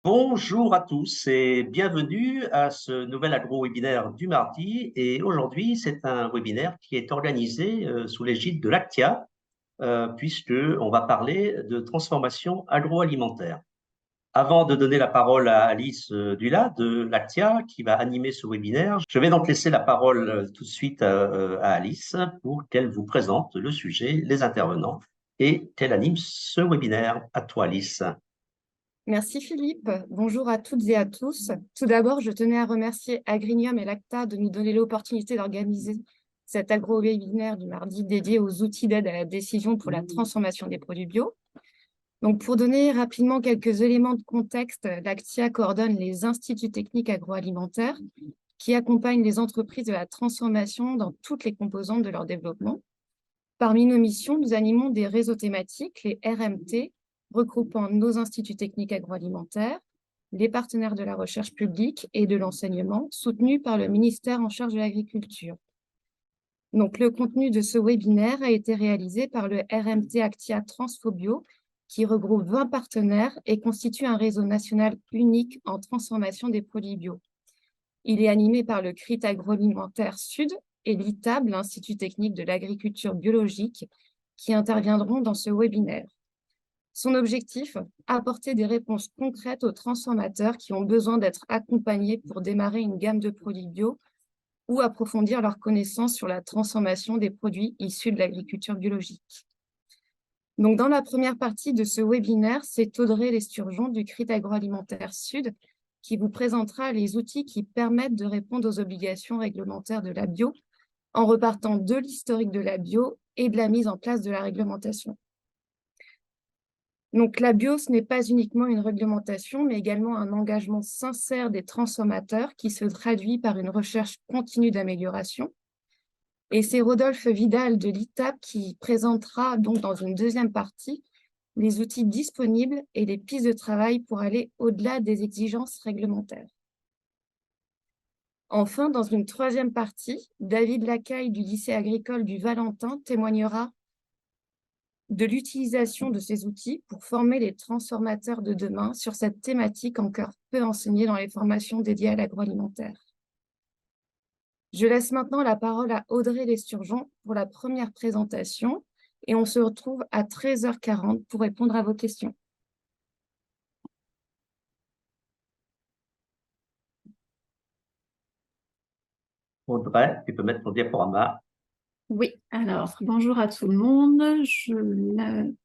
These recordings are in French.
Bonjour à tous et bienvenue à ce nouvel agro-webinaire du mardi. Et aujourd'hui, c'est un webinaire qui est organisé sous l'égide de l'Actia, puisqu'on va parler de transformation agroalimentaire. Avant de donner la parole à Alice Dula de l'Actia, qui va animer ce webinaire, je vais donc laisser la parole tout de suite à Alice pour qu'elle vous présente le sujet, les intervenants et qu'elle anime ce webinaire. À toi, Alice. Merci Philippe. Bonjour à toutes et à tous. Tout d'abord, je tenais à remercier Agrinium et l'ACTA de nous donner l'opportunité d'organiser cet agro-webinaire du mardi dédié aux outils d'aide à la décision pour la transformation des produits bio. Donc, pour donner rapidement quelques éléments de contexte, l'ACTIA coordonne les instituts techniques agroalimentaires qui accompagnent les entreprises de la transformation dans toutes les composantes de leur développement. Parmi nos missions, nous animons des réseaux thématiques, les RMT, regroupant nos instituts techniques agroalimentaires, les partenaires de la recherche publique et de l'enseignement, soutenus par le ministère en charge de l'agriculture. Donc, le contenu de ce webinaire a été réalisé par le RMT Actia Transphobio, qui regroupe 20 partenaires et constitue un réseau national unique en transformation des produits bio. Il est animé par le CRIT agroalimentaire Sud et l'ITAB, l'Institut technique de l'agriculture biologique, qui interviendront dans ce webinaire. Son objectif, apporter des réponses concrètes aux transformateurs qui ont besoin d'être accompagnés pour démarrer une gamme de produits bio ou approfondir leurs connaissances sur la transformation des produits issus de l'agriculture biologique. Donc, dans la première partie de ce webinaire, c'est Audrey Lesturgeon du CRIT agroalimentaire Sud qui vous présentera les outils qui permettent de répondre aux obligations réglementaires de la bio en repartant de l'historique de la bio et de la mise en place de la réglementation. Donc, la bio, ce n'est pas uniquement une réglementation, mais également un engagement sincère des transformateurs qui se traduit par une recherche continue d'amélioration. Et c'est Rodolphe Vidal de l'ITAB qui présentera donc dans une deuxième partie les outils disponibles et les pistes de travail pour aller au-delà des exigences réglementaires. Enfin, dans une troisième partie, David Lacaille du lycée agricole du Valentin témoignera de l'utilisation de ces outils pour former les transformateurs de demain sur cette thématique encore peu enseignée dans les formations dédiées à l'agroalimentaire. Je laisse maintenant la parole à Audrey Lesturgeon pour la première présentation et on se retrouve à 13h40 pour répondre à vos questions. Audrey, tu peux mettre ton diaporama. Oui, alors bonjour à tout le monde. Je le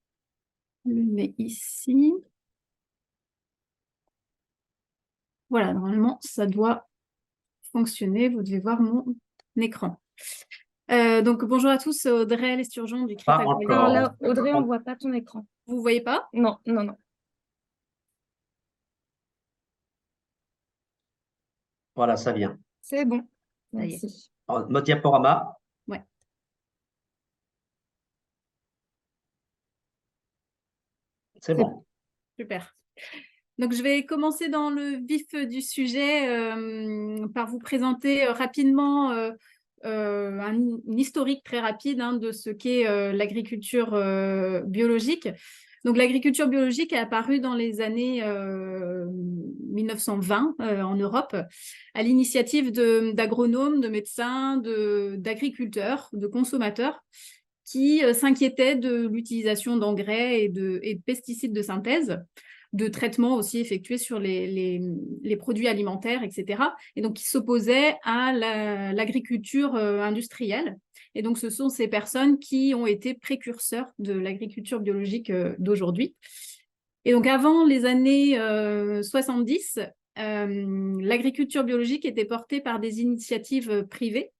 mets ici. Voilà, normalement, ça doit fonctionner. Vous devez voir mon écran. Donc, bonjour à tous, Audrey Lesturgeon du CRIT Pas agroalimentaire. encore. Alors là, Audrey, on ne voit pas ton écran. Vous ne voyez pas? Non, non, non. Voilà, ça vient. C'est bon. Ça y est. Merci. Notre diaporama. Ouais. C'est bon. Super. Donc, je vais commencer dans le vif du sujet par vous présenter rapidement un historique très rapide de ce qu'est l'agriculture biologique. Donc, l'agriculture biologique est apparue dans les années 1920 en Europe à l'initiative d'agronomes, de médecins, d'agriculteurs, de consommateurs qui s'inquiétaient de l'utilisation d'engrais et de pesticides de synthèse, de traitements aussi effectués sur les produits alimentaires, etc. Et donc, qui s'opposaient à l'agriculture industrielle. Et donc, ce sont ces personnes qui ont été précurseurs de l'agriculture biologique d'aujourd'hui. Et donc, avant les années 70, l'agriculture biologique était portée par des initiatives privées.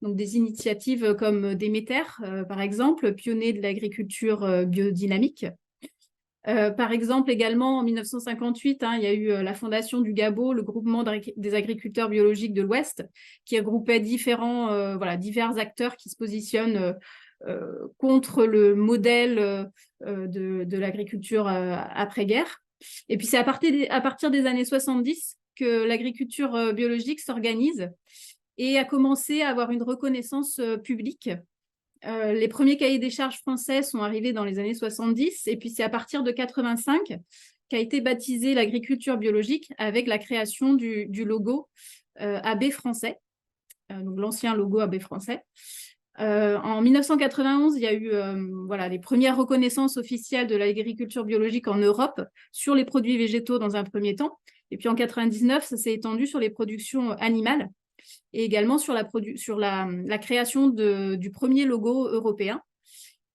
Donc, des initiatives comme Déméter, par exemple, pionnier de l'agriculture biodynamique. Par exemple, également, en 1958, il y a eu la fondation du GABO, le groupement des agriculteurs biologiques de l'Ouest, qui regroupait divers acteurs qui se positionnent contre le modèle de l'agriculture après-guerre. Et puis, c'est à partir des années 70 que l'agriculture biologique s'organise et a commencé à avoir une reconnaissance publique. Les premiers cahiers des charges français sont arrivés dans les années 70, et puis c'est à partir de 85 qui a été baptisé l'agriculture biologique avec la création du logo AB français, donc l'ancien logo AB français. En 1991, il y a eu les premières reconnaissances officielles de l'agriculture biologique en Europe sur les produits végétaux dans un premier temps. Et puis en 1999, ça s'est étendu sur les productions animales et également sur la création du premier logo européen.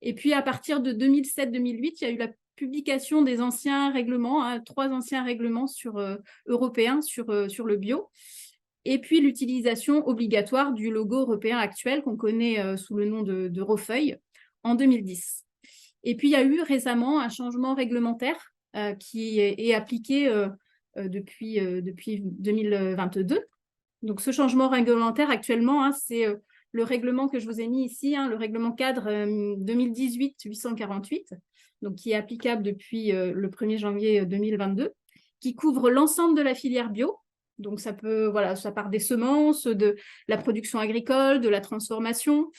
Et puis à partir de 2007-2008, il y a eu la publication des anciens règlements, 3 anciens règlements européens sur le bio. Et puis l'utilisation obligatoire du logo européen actuel qu'on connaît sous le nom de Rofeuille en 2010. Et puis il y a eu récemment un changement réglementaire qui est appliqué depuis 2022. Donc ce changement réglementaire actuellement, c'est le règlement que je vous ai mis ici, le règlement cadre 2018-848, donc qui est applicable depuis le 1er janvier 2022, qui couvre l'ensemble de la filière bio. Donc, ça part des semences, de la production agricole, de la transformation,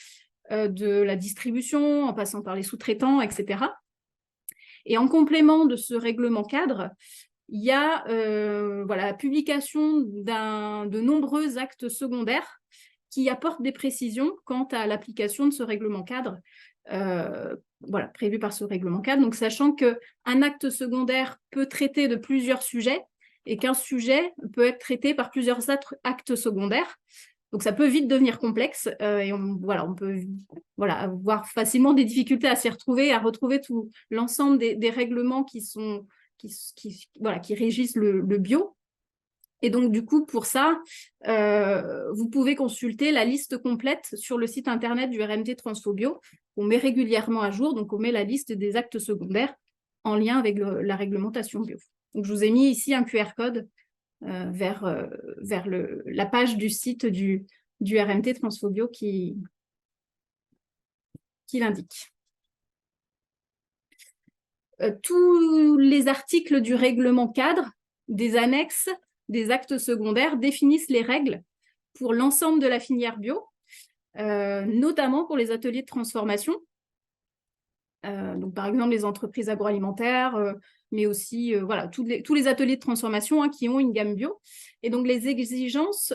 de la distribution, en passant par les sous-traitants, etc. Et en complément de ce règlement cadre, il y a la publication de nombreux actes secondaires qui apportent des précisions quant à l'application de ce règlement cadre, prévu par ce règlement cadre. Donc, sachant qu'un acte secondaire peut traiter de plusieurs sujets, et qu'un sujet peut être traité par plusieurs actes secondaires. Donc, ça peut vite devenir complexe et on peut avoir facilement des difficultés à s'y retrouver, à retrouver tout l'ensemble des règlements qui régissent le bio. Et donc, du coup, pour ça, vous pouvez consulter la liste complète sur le site internet du RMT Transphobio. On met régulièrement à jour, donc on met la liste des actes secondaires en lien avec la réglementation bio. Donc, je vous ai mis ici un QR code vers la page du site du RMT Transphobio qui l'indique. Tous les articles du règlement cadre, des annexes, des actes secondaires définissent les règles pour l'ensemble de la filière bio, notamment pour les ateliers de transformation. Donc, par exemple, les entreprises agroalimentaires, mais aussi tous les ateliers de transformation qui ont une gamme bio. Et donc, les exigences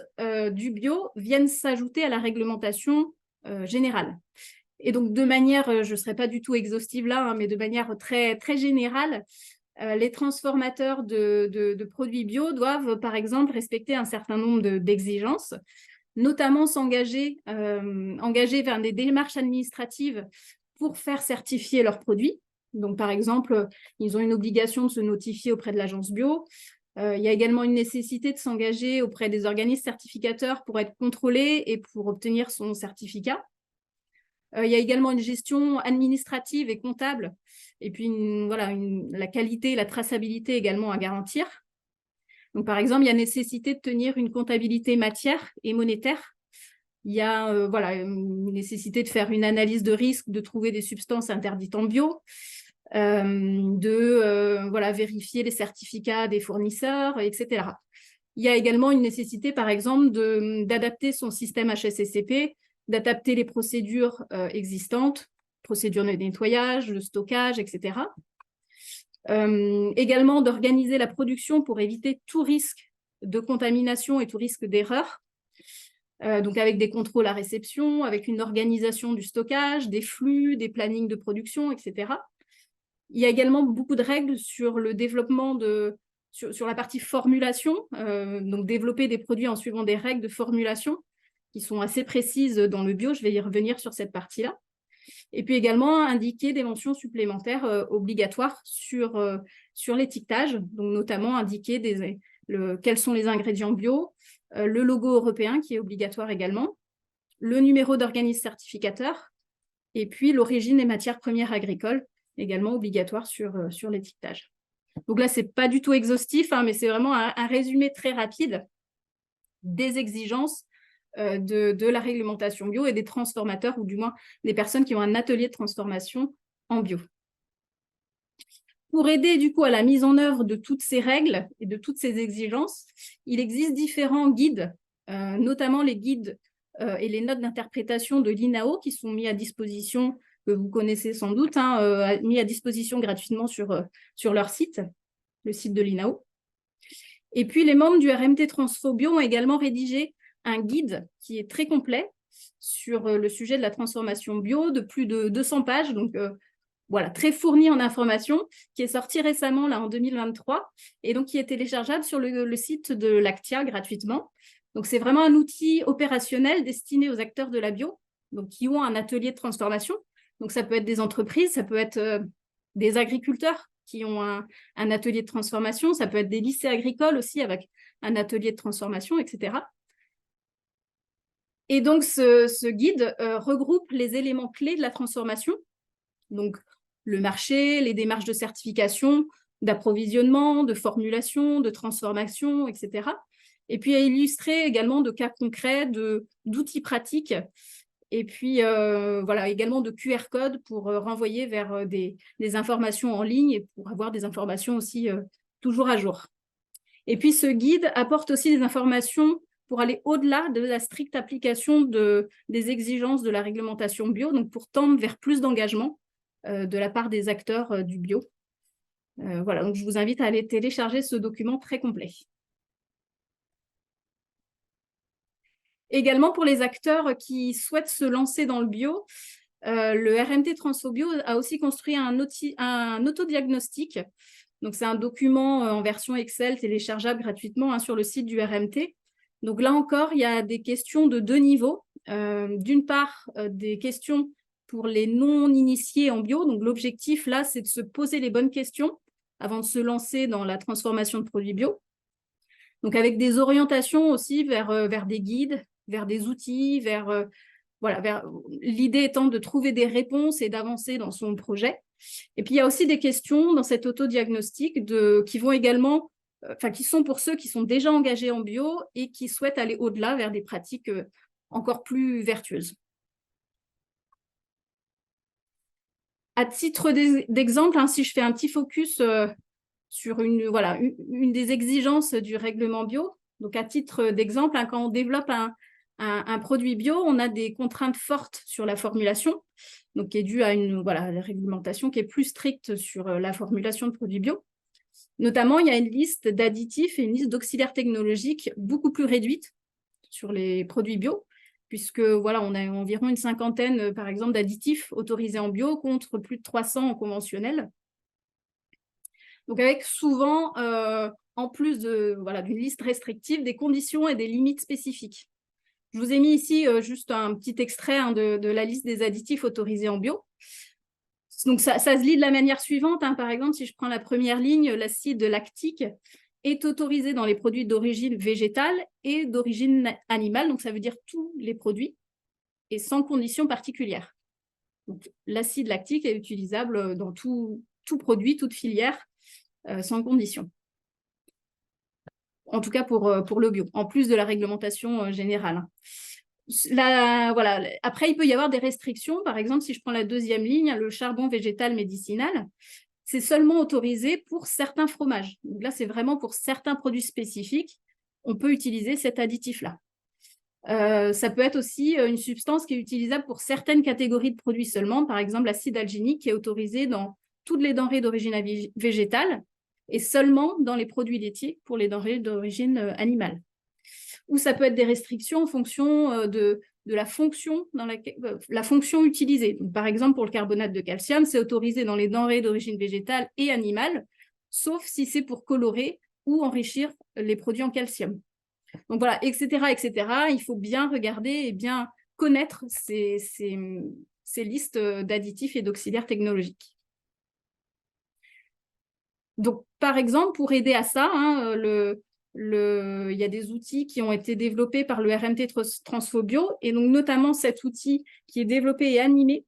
du bio viennent s'ajouter à la réglementation générale. Et donc, de manière, je ne serai pas du tout exhaustive là, mais de manière très, très générale, les transformateurs de produits bio doivent, par exemple, respecter un certain nombre d'exigences, notamment engager vers des démarches administratives pour faire certifier leurs produits. Donc, par exemple, ils ont une obligation de se notifier auprès de l'agence bio. Il y a également une nécessité de s'engager auprès des organismes certificateurs pour être contrôlés et pour obtenir son certificat. Il y a également une gestion administrative et comptable, et puis la qualité et la traçabilité également à garantir. Donc, par exemple, il y a nécessité de tenir une comptabilité matière et monétaire. Il y a une nécessité de faire une analyse de risque, de trouver des substances interdites en bio, vérifier les certificats des fournisseurs, etc. Il y a également une nécessité, par exemple, d'adapter son système HACCP, d'adapter les procédures existantes, procédures de nettoyage, de stockage, etc. Également d'organiser la production pour éviter tout risque de contamination et tout risque d'erreur. Donc avec des contrôles à réception, avec une organisation du stockage, des flux, des plannings de production, etc. Il y a également beaucoup de règles sur le développement sur la partie formulation, donc développer des produits en suivant des règles de formulation qui sont assez précises dans le bio. Je vais y revenir sur cette partie-là. Et puis également indiquer des mentions supplémentaires obligatoires sur l'étiquetage, donc notamment indiquer quels sont les ingrédients bio, le logo européen qui est obligatoire également, le numéro d'organisme certificateur, et puis l'origine des matières premières agricoles, également obligatoire sur l'étiquetage. Donc là, ce n'est pas du tout exhaustif, mais c'est vraiment un résumé très rapide des exigences de la réglementation bio et des transformateurs, ou du moins des personnes qui ont un atelier de transformation en bio. Pour aider du coup à la mise en œuvre de toutes ces règles et de toutes ces exigences, il existe différents guides, notamment les guides et les notes d'interprétation de l'INAO qui sont mis à disposition, que vous connaissez sans doute, mis à disposition gratuitement sur leur site. le site de l'INAO. Et puis, les membres du RMT Transphobio ont également rédigé un guide qui est très complet sur le sujet de la transformation bio, de plus de 200 pages, donc voilà, très fourni en informations, qui est sorti récemment là, en 2023, et donc qui est téléchargeable sur le site de l'Actia gratuitement. Donc, c'est vraiment un outil opérationnel destiné aux acteurs de la bio, donc qui ont un atelier de transformation. Donc, ça peut être des entreprises, ça peut être des agriculteurs qui ont un atelier de transformation, ça peut être des lycées agricoles aussi avec un atelier de transformation, etc. Et donc, ce guide regroupe les éléments clés de la transformation, donc le marché, les démarches de certification, d'approvisionnement, de formulation, de transformation, etc. Et puis, illustré également de cas concrets, d'outils pratiques, et puis voilà, également de QR codes pour renvoyer vers des informations en ligne et pour avoir des informations aussi toujours à jour. Et puis, ce guide apporte aussi des informations pour aller au-delà de la stricte application des exigences de la réglementation bio, donc pour tendre vers plus d'engagement de la part des acteurs du bio. Voilà, donc je vous invite à aller télécharger ce document très complet. Également, pour les acteurs qui souhaitent se lancer dans le bio, le RMT Transphobio a aussi construit un autodiagnostic. Donc, c'est un document en version Excel téléchargeable gratuitement sur le site du RMT. Donc, là encore, il y a des questions de 2 niveaux. D'une part, des questions pour les non-initiés en bio. Donc, l'objectif, là, c'est de se poser les bonnes questions avant de se lancer dans la transformation de produits bio. Donc, avec des orientations aussi vers des guides, vers des outils, voilà, l'idée étant de trouver des réponses et d'avancer dans son projet. Et puis, il y a aussi des questions dans cet autodiagnostic qui vont également, qui sont pour ceux qui sont déjà engagés en bio et qui souhaitent aller au-delà vers des pratiques encore plus vertueuses. À titre d'exemple, si je fais un petit focus sur une des exigences du règlement bio, donc à titre d'exemple, quand on développe un produit bio, on a des contraintes fortes sur la formulation, donc qui est due à une réglementation qui est plus stricte sur la formulation de produits bio. Notamment, il y a une liste d'additifs et une liste d'auxiliaires technologiques beaucoup plus réduite sur les produits bio, puisque voilà, on a environ une 50aine, par exemple, d'additifs autorisés en bio contre plus de 300 en conventionnel. Donc, avec souvent, en plus d'une liste restrictive, des conditions et des limites spécifiques. Je vous ai mis ici juste un petit extrait de la liste des additifs autorisés en bio. Donc, ça se lit de la manière suivante. Par exemple, si je prends la première ligne, l'acide lactique est autorisé dans les produits d'origine végétale et d'origine animale. Donc, ça veut dire tous les produits et sans conditions particulières. L'acide lactique est utilisable dans tout produit, toute filière, sans condition. En tout cas pour le bio, en plus de la réglementation générale. Voilà. Après, il peut y avoir des restrictions. Par exemple, si je prends la deuxième ligne, le charbon végétal médicinal, c'est seulement autorisé pour certains fromages. Donc là, c'est vraiment pour certains produits spécifiques, on peut utiliser cet additif-là. Ça peut être aussi une substance qui est utilisable pour certaines catégories de produits seulement. Par exemple, l'acide alginique qui est autorisé dans toutes les denrées d'origine végétale et seulement dans les produits laitiers pour les denrées d'origine animale. Ou ça peut être des restrictions en fonction de la fonction, la fonction utilisée. Donc, par exemple, pour le carbonate de calcium, c'est autorisé dans les denrées d'origine végétale et animale, sauf si c'est pour colorer ou enrichir les produits en calcium. Donc voilà, etc., etc. Il faut bien regarder et bien connaître ces listes d'additifs et d'auxiliaires technologiques. Donc, par exemple, pour aider à ça, il y a des outils qui ont été développés par le RMT Transphobio, et donc notamment cet outil qui est développé et animé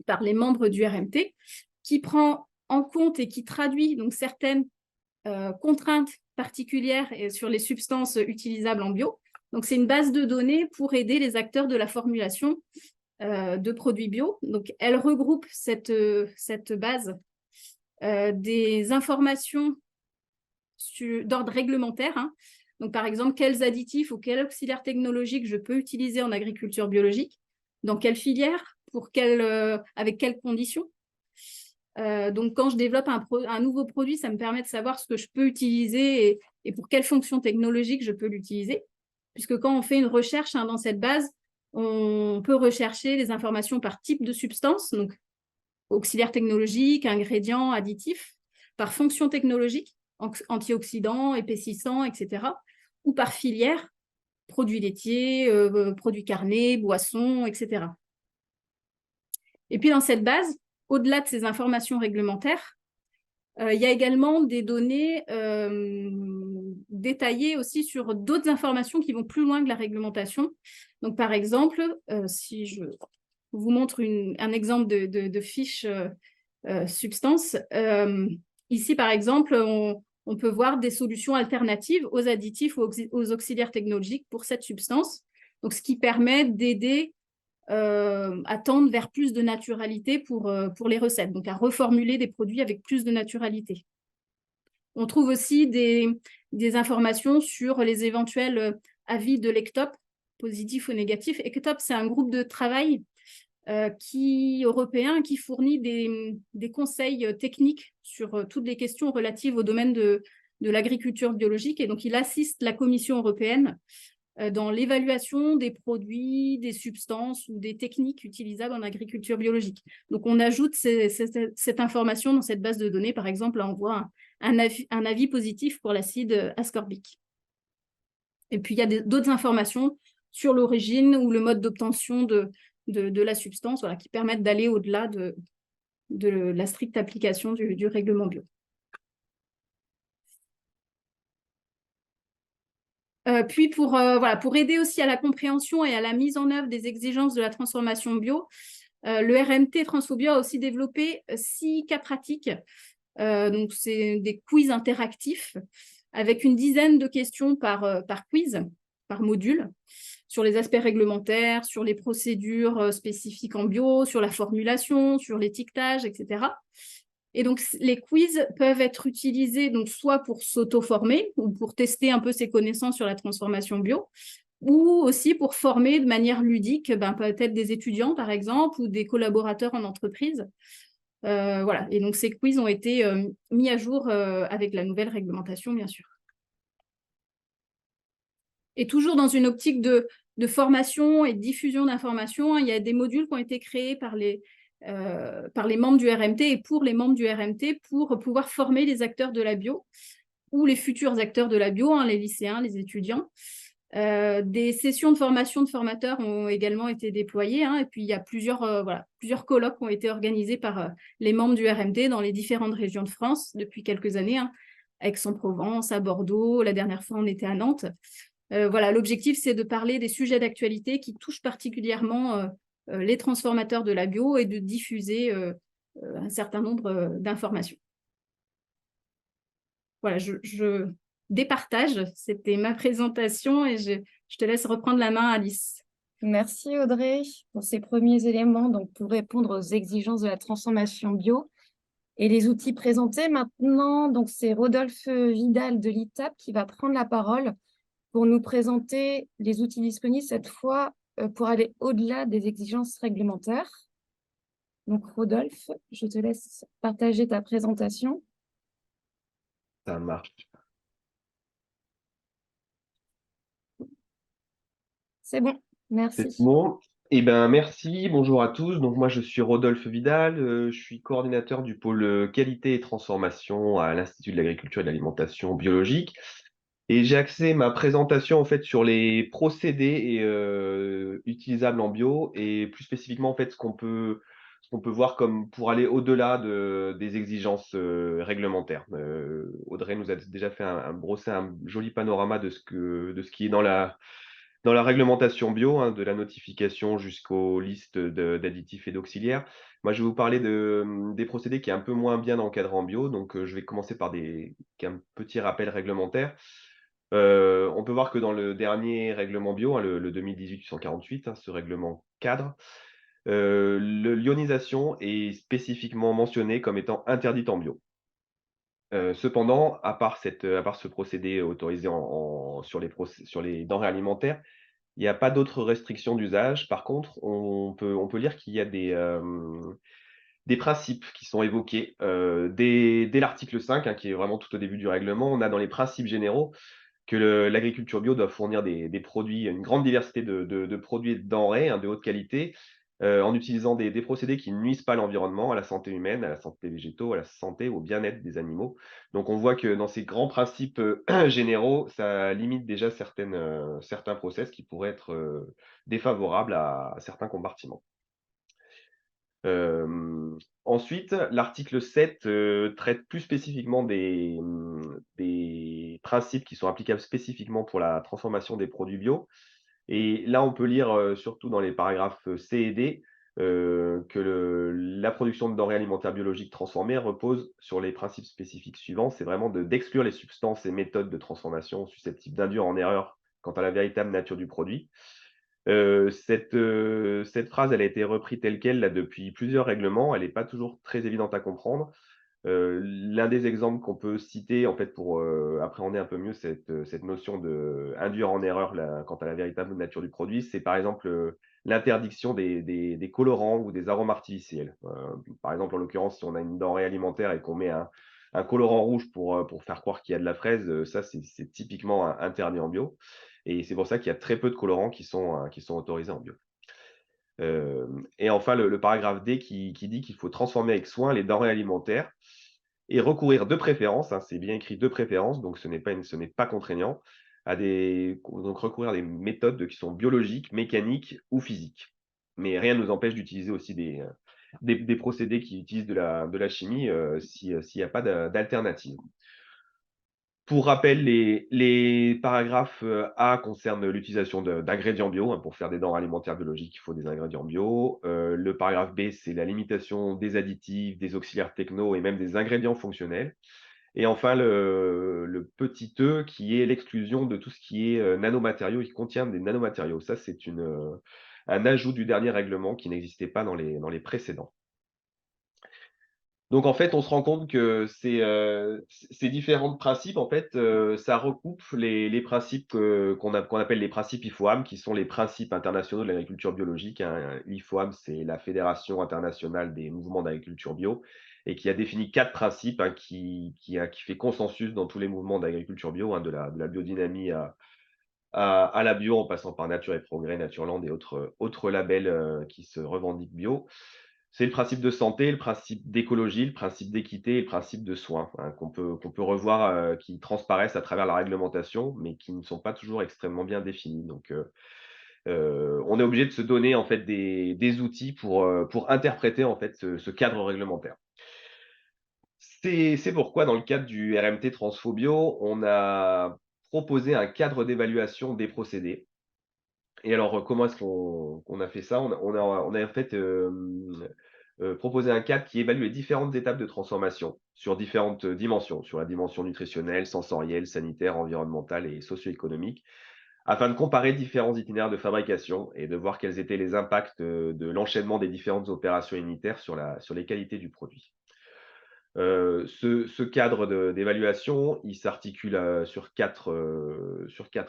par les membres du RMT, qui prend en compte et qui traduit donc certaines contraintes particulières sur les substances utilisables en bio. Donc, c'est une base de données pour aider les acteurs de la formulation de produits bio. Donc, elle regroupe cette base des informations d'ordre réglementaire. Donc, par exemple, quels additifs ou quels auxiliaires technologiques je peux utiliser en agriculture biologique, dans quelle filière, avec quelles conditions. Donc, quand je développe un nouveau produit, ça me permet de savoir ce que je peux utiliser et pour quelle fonction technologique je peux l'utiliser. Puisque quand on fait une recherche dans cette base, on peut rechercher les informations par type de substance, donc auxiliaire technologique, ingrédient, additif, par fonction technologique, antioxydant, épaississant, etc., ou par filière, produits laitiers, produits carnés, boissons, etc. Et puis dans cette base, au-delà de ces informations réglementaires, il y a également des données détaillées aussi sur d'autres informations qui vont plus loin que la réglementation. Donc, par exemple, si je vous montre un exemple de fiche substance, ici, par exemple, on peut voir des solutions alternatives aux additifs ou aux auxiliaires technologiques pour cette substance. Donc, ce qui permet d'aider à tendre vers plus de naturalité pour les recettes, donc à reformuler des produits avec plus de naturalité. On trouve aussi des informations sur les éventuels avis de l'ECTOP, positifs ou négatifs. ECTOP, c'est un groupe de travail européen qui fournit des conseils techniques sur toutes les questions relatives au domaine de l'agriculture biologique. Et donc, il assiste la Commission européenne dans l'évaluation des produits, des substances ou des techniques utilisables en agriculture biologique. Donc, on ajoute cette information dans cette base de données. Par exemple, là, on voit un avis positif pour l'acide ascorbique. Et puis, il y a d'autres informations sur l'origine ou le mode d'obtention de la substance, voilà, qui permettent d'aller au-delà de la stricte application du règlement bio. Puis pour aider aussi à la compréhension et à la mise en œuvre des exigences de la transformation bio, le RMT Transphobio a aussi développé 6 cas pratiques. Donc, c'est des quiz interactifs avec une dizaine de questions par quiz, par module, sur les aspects réglementaires, sur les procédures spécifiques en bio, sur la formulation, sur l'étiquetage, etc. Et donc, les quiz peuvent être utilisés donc, soit pour s'auto-former ou pour tester un peu ses connaissances sur la transformation bio, ou aussi pour former de manière ludique, peut-être des étudiants, par exemple, ou des collaborateurs en entreprise. Voilà. Et donc, ces quiz ont été mis à jour avec la nouvelle réglementation, bien sûr. Et toujours dans une optique de formation et de diffusion d'informations, il y a des modules qui ont été créés par les membres du RMT et pour les membres du RMT pour pouvoir former les acteurs de la bio ou les futurs acteurs de la bio, les lycéens, les étudiants. Des sessions de formation de formateurs ont également été déployées, et puis il y a plusieurs colloques qui ont été organisés par les membres du RMT dans les différentes régions de France depuis quelques années, à Aix-en-Provence, à Bordeaux, la dernière fois on était à Nantes. Voilà, l'objectif, c'est de parler des sujets d'actualité qui touchent particulièrement les transformateurs de la bio et de diffuser un certain nombre d'informations. Voilà, je départage. C'était ma présentation et je te laisse reprendre la main, Alice. Merci Audrey pour ces premiers éléments donc pour répondre aux exigences de la transformation bio et les outils présentés. Maintenant, donc c'est Rodolphe Vidal de l'ITAP qui va prendre la parole pour nous présenter les outils disponibles cette fois pour aller au-delà des exigences réglementaires. Donc Rodolphe, je te laisse partager ta présentation. Ça marche. C'est bon, merci. C'est bon. Eh ben, merci. Bonjour à tous. Donc, moi, je suis Rodolphe Vidal. Je suis coordinateur du pôle qualité et transformation à l'Institut de l'agriculture et de l'alimentation biologique. Et j'ai axé ma présentation en fait sur les procédés utilisables en bio et plus spécifiquement en fait ce qu'on peut voir comme pour aller au-delà des exigences réglementaires. Audrey nous a déjà fait brossé un joli panorama de ce qui est dans la réglementation bio, de la notification jusqu'aux listes d'additifs et d'auxiliaires. Moi, je vais vous parler des procédés qui est un peu moins bien encadrés en bio. Donc, je vais commencer par un petit rappel réglementaire. On peut voir que dans le dernier règlement bio, le 2018-848, ce règlement cadre, l'ionisation est spécifiquement mentionnée comme étant interdite en bio. Cependant, à part ce procédé autorisé sur les denrées alimentaires, il n'y a pas d'autres restrictions d'usage. Par contre, on peut lire qu'il y a des principes qui sont évoqués dès l'article 5, hein, qui est vraiment tout au début du règlement. On a dans les principes généraux que l'agriculture bio doit fournir des produits, une grande diversité de produits et de denrées, hein, de haute qualité, en utilisant des procédés qui ne nuisent pas à l'environnement, à la santé humaine, à la santé des végétaux, à la santé, au bien-être des animaux. Donc on voit que dans ces grands principes généraux, ça limite déjà certains process qui pourraient être défavorables à certains compartiments. Ensuite, l'article 7 traite plus spécifiquement des principes qui sont applicables spécifiquement pour la transformation des produits bio. Et là, on peut lire, surtout dans les paragraphes C et D, que la production de denrées alimentaires biologiques transformées repose sur les principes spécifiques suivants. C'est vraiment d'exclure les substances et méthodes de transformation susceptibles d'induire en erreur quant à la véritable nature du produit. Cette phrase, elle a été reprise telle quelle là, depuis plusieurs règlements. Elle n'est pas toujours très évidente à comprendre. L'un des exemples qu'on peut citer, en fait, pour appréhender un peu mieux cette notion d'induire en erreur quant à la véritable nature du produit, c'est par exemple l'interdiction des colorants ou des arômes artificiels. Par exemple, en l'occurrence, si on a une denrée alimentaire et qu'on met un colorant rouge pour faire croire qu'il y a de la fraise, ça, c'est typiquement interdit en bio. Et c'est pour ça qu'il y a très peu de colorants qui sont autorisés en bio. Et enfin, le paragraphe D qui dit qu'il faut transformer avec soin les denrées alimentaires et recourir de préférence, hein, c'est bien écrit de préférence, donc ce n'est pas contraignant, donc recourir à des méthodes qui sont biologiques, mécaniques ou physiques. Mais rien ne nous empêche d'utiliser aussi des procédés qui utilisent de la chimie s'il n'y a pas d'alternative. Pour rappel, les paragraphes A concernent l'utilisation d'ingrédients bio. Hein, pour faire des denrées alimentaires biologiques, il faut des ingrédients bio. Le paragraphe B, c'est la limitation des additifs, des auxiliaires techno et même des ingrédients fonctionnels. Et enfin, le petit E, qui est l'exclusion de tout ce qui est nanomatériaux et qui contient des nanomatériaux. Ça, c'est un ajout du dernier règlement qui n'existait pas dans les précédents. Donc en fait, on se rend compte que ces différents principes, en fait, ça recoupe les principes qu'on appelle les principes IFOAM, qui sont les principes internationaux de l'agriculture biologique, hein. L'IFOAM, c'est la Fédération internationale des mouvements d'agriculture bio et qui a défini 4 principes, hein, qui fait consensus dans tous les mouvements d'agriculture bio, hein, de la biodynamie à la bio, en passant par Nature et Progrès, Natureland et autres labels qui se revendiquent bio. C'est le principe de santé, le principe d'écologie, le principe d'équité et le principe de soin, hein, qu'on peut revoir, qui transparaissent à travers la réglementation, mais qui ne sont pas toujours extrêmement bien définis. Donc, on est obligé de se donner en fait des outils pour interpréter en fait ce cadre réglementaire. C'est pourquoi dans le cadre du RMT Transphobio, on a proposé un cadre d'évaluation des procédés. Et alors, comment est-ce qu'on a fait ça? On a en fait, proposé un cadre qui évalue les différentes étapes de transformation sur différentes dimensions, sur la dimension nutritionnelle, sensorielle, sanitaire, environnementale et socio-économique, afin de comparer différents itinéraires de fabrication et de voir quels étaient les impacts, de l'enchaînement des différentes opérations unitaires sur les qualités du produit. Ce cadre d'évaluation, il s'articule sur quatre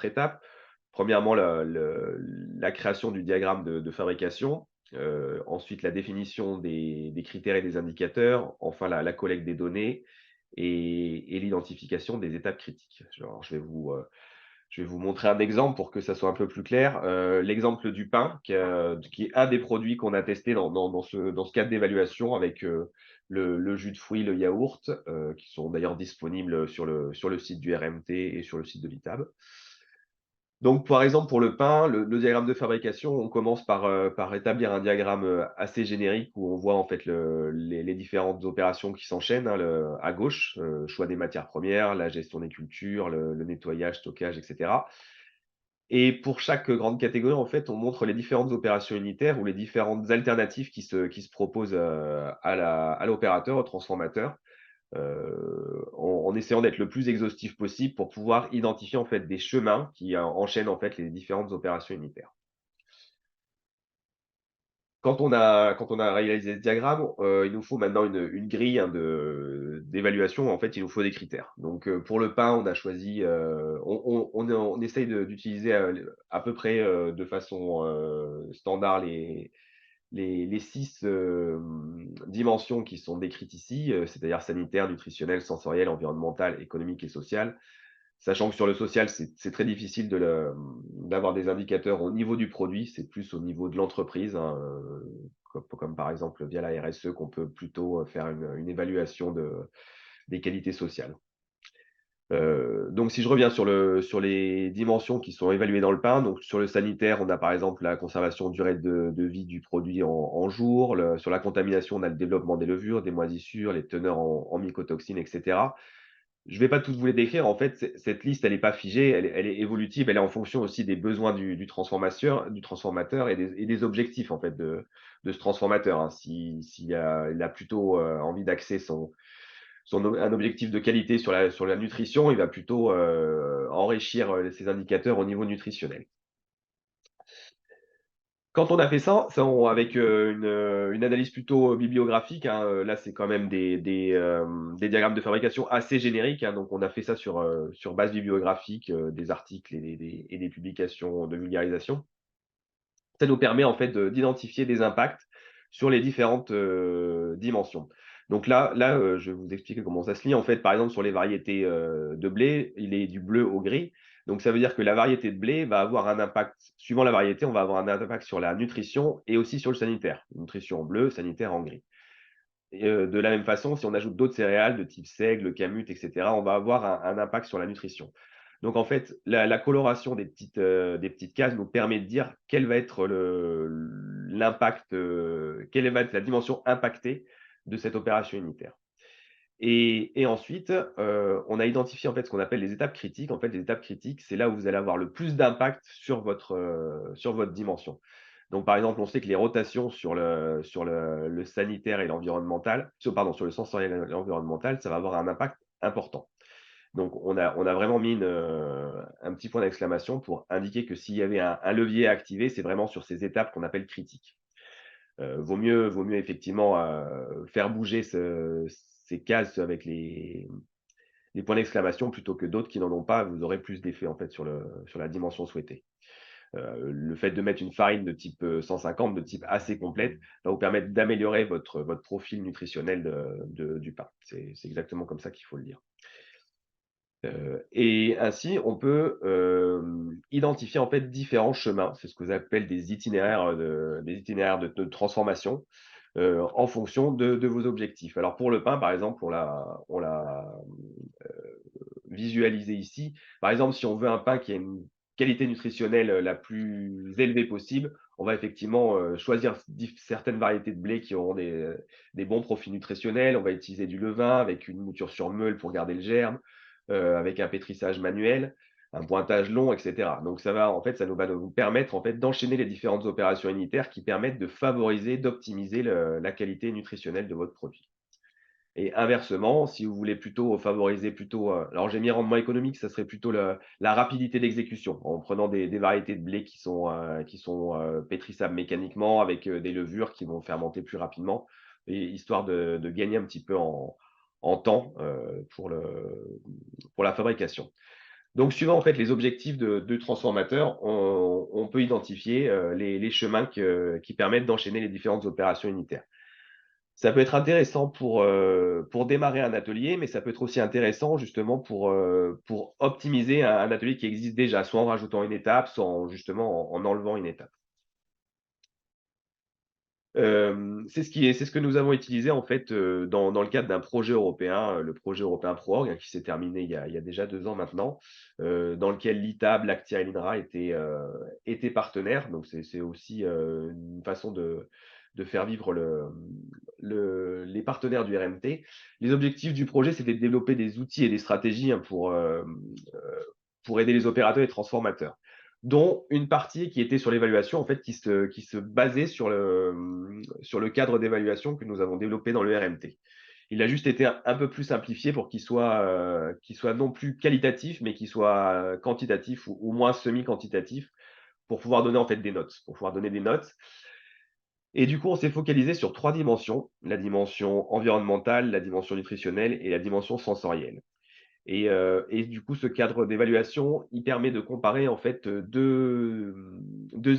étapes. Premièrement, la création du diagramme de fabrication, ensuite la définition des critères et des indicateurs, enfin la collecte des données et l'identification des étapes critiques. Alors, je vais vous montrer un exemple pour que ça soit un peu plus clair. L'exemple du pain, qui est un des produits qu'on a testé dans ce cadre d'évaluation avec le jus de fruits, le yaourt, qui sont d'ailleurs disponibles sur le site du RMT et sur le site de l'ITAB. Donc, par exemple, pour le pain, le diagramme de fabrication, on commence par établir un diagramme assez générique où on voit en fait les différentes opérations qui s'enchaînent, hein, à gauche, choix des matières premières, la gestion des cultures, le nettoyage, stockage, etc. Et pour chaque grande catégorie, en fait, on montre les différentes opérations unitaires ou les différentes alternatives qui se proposent à l'opérateur, au transformateur, en essayant d'être le plus exhaustif possible pour pouvoir identifier en fait des chemins qui enchaînent en fait les différentes opérations unitaires. Quand on a réalisé ce diagramme, il nous faut maintenant une grille, hein, d'évaluation. En fait, il nous faut des critères. Donc, pour le pain, on a choisi, on essaye d'utiliser à peu près de façon standard les 6 dimensions qui sont décrites ici, c'est-à-dire sanitaire, nutritionnelle, sensorielle, environnementale, économique et sociale. Sachant que sur le social, c'est très difficile d'avoir des indicateurs au niveau du produit, c'est plus au niveau de l'entreprise, hein, comme par exemple via la RSE qu'on peut plutôt faire une évaluation des qualités sociales. Donc si je reviens sur les dimensions qui sont évaluées dans le pain, donc sur le sanitaire, on a par exemple la conservation durée de vie du produit en jours. Sur la contamination, on a le développement des levures, des moisissures, les teneurs en mycotoxines, et cetera. Je ne vais pas toutes vous les décrire. En fait, cette liste, elle n'est pas figée, elle est évolutive, elle est en fonction aussi des besoins du transformateur et des objectifs en fait de ce transformateur, hein. S'il a plutôt envie d'axer un objectif de qualité sur la nutrition, il va plutôt enrichir ses indicateurs au niveau nutritionnel. Quand on a fait ça, avec une analyse plutôt bibliographique, hein, là, c'est quand même des diagrammes de fabrication assez génériques, hein, donc on a fait ça sur base bibliographique, des articles et des publications de vulgarisation. Ça nous permet en fait d'identifier des impacts sur les différentes dimensions. Donc là, je vais vous expliquer comment ça se lit. En fait, par exemple, sur les variétés de blé, il est du bleu au gris. Donc ça veut dire que la variété de blé va avoir un impact, suivant la variété, on va avoir un impact sur la nutrition et aussi sur le sanitaire. Nutrition en bleu, sanitaire en gris. Et, de la même façon, si on ajoute d'autres céréales de type seigle, camut, etc., on va avoir un impact sur la nutrition. Donc en fait, la coloration des petites cases nous permet de dire quel va être l'impact, quelle va être la dimension impactée de cette opération unitaire. Et ensuite, on a identifié en fait ce qu'on appelle les étapes critiques. En fait, les étapes critiques, c'est là où vous allez avoir le plus d'impact sur votre dimension. Donc, par exemple, on sait que les rotations sur le sanitaire et l'environnemental, sur le sensoriel et l'environnemental, ça va avoir un impact important. Donc, on a vraiment mis un petit point d'exclamation pour indiquer que s'il y avait un levier à activer, c'est vraiment sur ces étapes qu'on appelle critiques. Vaut mieux effectivement faire bouger ces cases avec les points d'exclamation plutôt que d'autres qui n'en ont pas. Vous aurez plus d'effet en fait sur la dimension souhaitée. Le fait de mettre une farine de type 150, de type assez complète, va vous permettre d'améliorer votre profil nutritionnel du pain. C'est exactement comme ça qu'il faut le dire. Et ainsi, on peut identifier en fait différents chemins. C'est ce que j'appelle des itinéraires de transformation en fonction de vos objectifs. Alors pour le pain, par exemple, on l'a visualisé ici. Par exemple, si on veut un pain qui a une qualité nutritionnelle la plus élevée possible, on va effectivement choisir certaines variétés de blé qui auront des bons profils nutritionnels. On va utiliser du levain avec une mouture sur meule pour garder le germe, avec un pétrissage manuel, un pointage long, etc. Donc ça va nous permettre en fait d'enchaîner les différentes opérations unitaires qui permettent de favoriser, d'optimiser la qualité nutritionnelle de votre produit. Et inversement, si vous voulez plutôt favoriser alors j'ai mis rendement économique, ça serait plutôt la rapidité d'exécution, en prenant des variétés de blé qui sont pétrissables mécaniquement avec des levures qui vont fermenter plus rapidement, et histoire de gagner un petit peu en temps pour la fabrication. Donc, suivant en fait les objectifs de transformateur, on peut identifier les chemins qui permettent d'enchaîner les différentes opérations unitaires. Ça peut être intéressant pour démarrer un atelier, mais ça peut être aussi intéressant justement pour optimiser un atelier qui existe déjà, soit en rajoutant une étape, soit justement en enlevant une étape. C'est ce que nous avons utilisé en fait dans le cadre d'un projet européen, le projet européen ProOrg, hein, qui s'est terminé il y a déjà 2 ans maintenant, dans lequel l'ITAB, l'Actia et l'INRA étaient partenaires. Donc c'est aussi une façon de faire vivre les partenaires du RMT. Les objectifs du projet, c'était de développer des outils et des stratégies, hein, pour aider les opérateurs et transformateurs, dont une partie qui était sur l'évaluation, en fait, qui se basait sur le cadre d'évaluation que nous avons développé dans le RMT. Il a juste été un peu plus simplifié pour qu'il soit non plus qualitatif, mais qu'il soit quantitatif ou au moins semi-quantitatif, pour pouvoir donner en fait des notes, Et du coup, on s'est focalisé sur 3 dimensions: la dimension environnementale, la dimension nutritionnelle et la dimension sensorielle. Et du coup, ce cadre d'évaluation, il permet de comparer en fait deux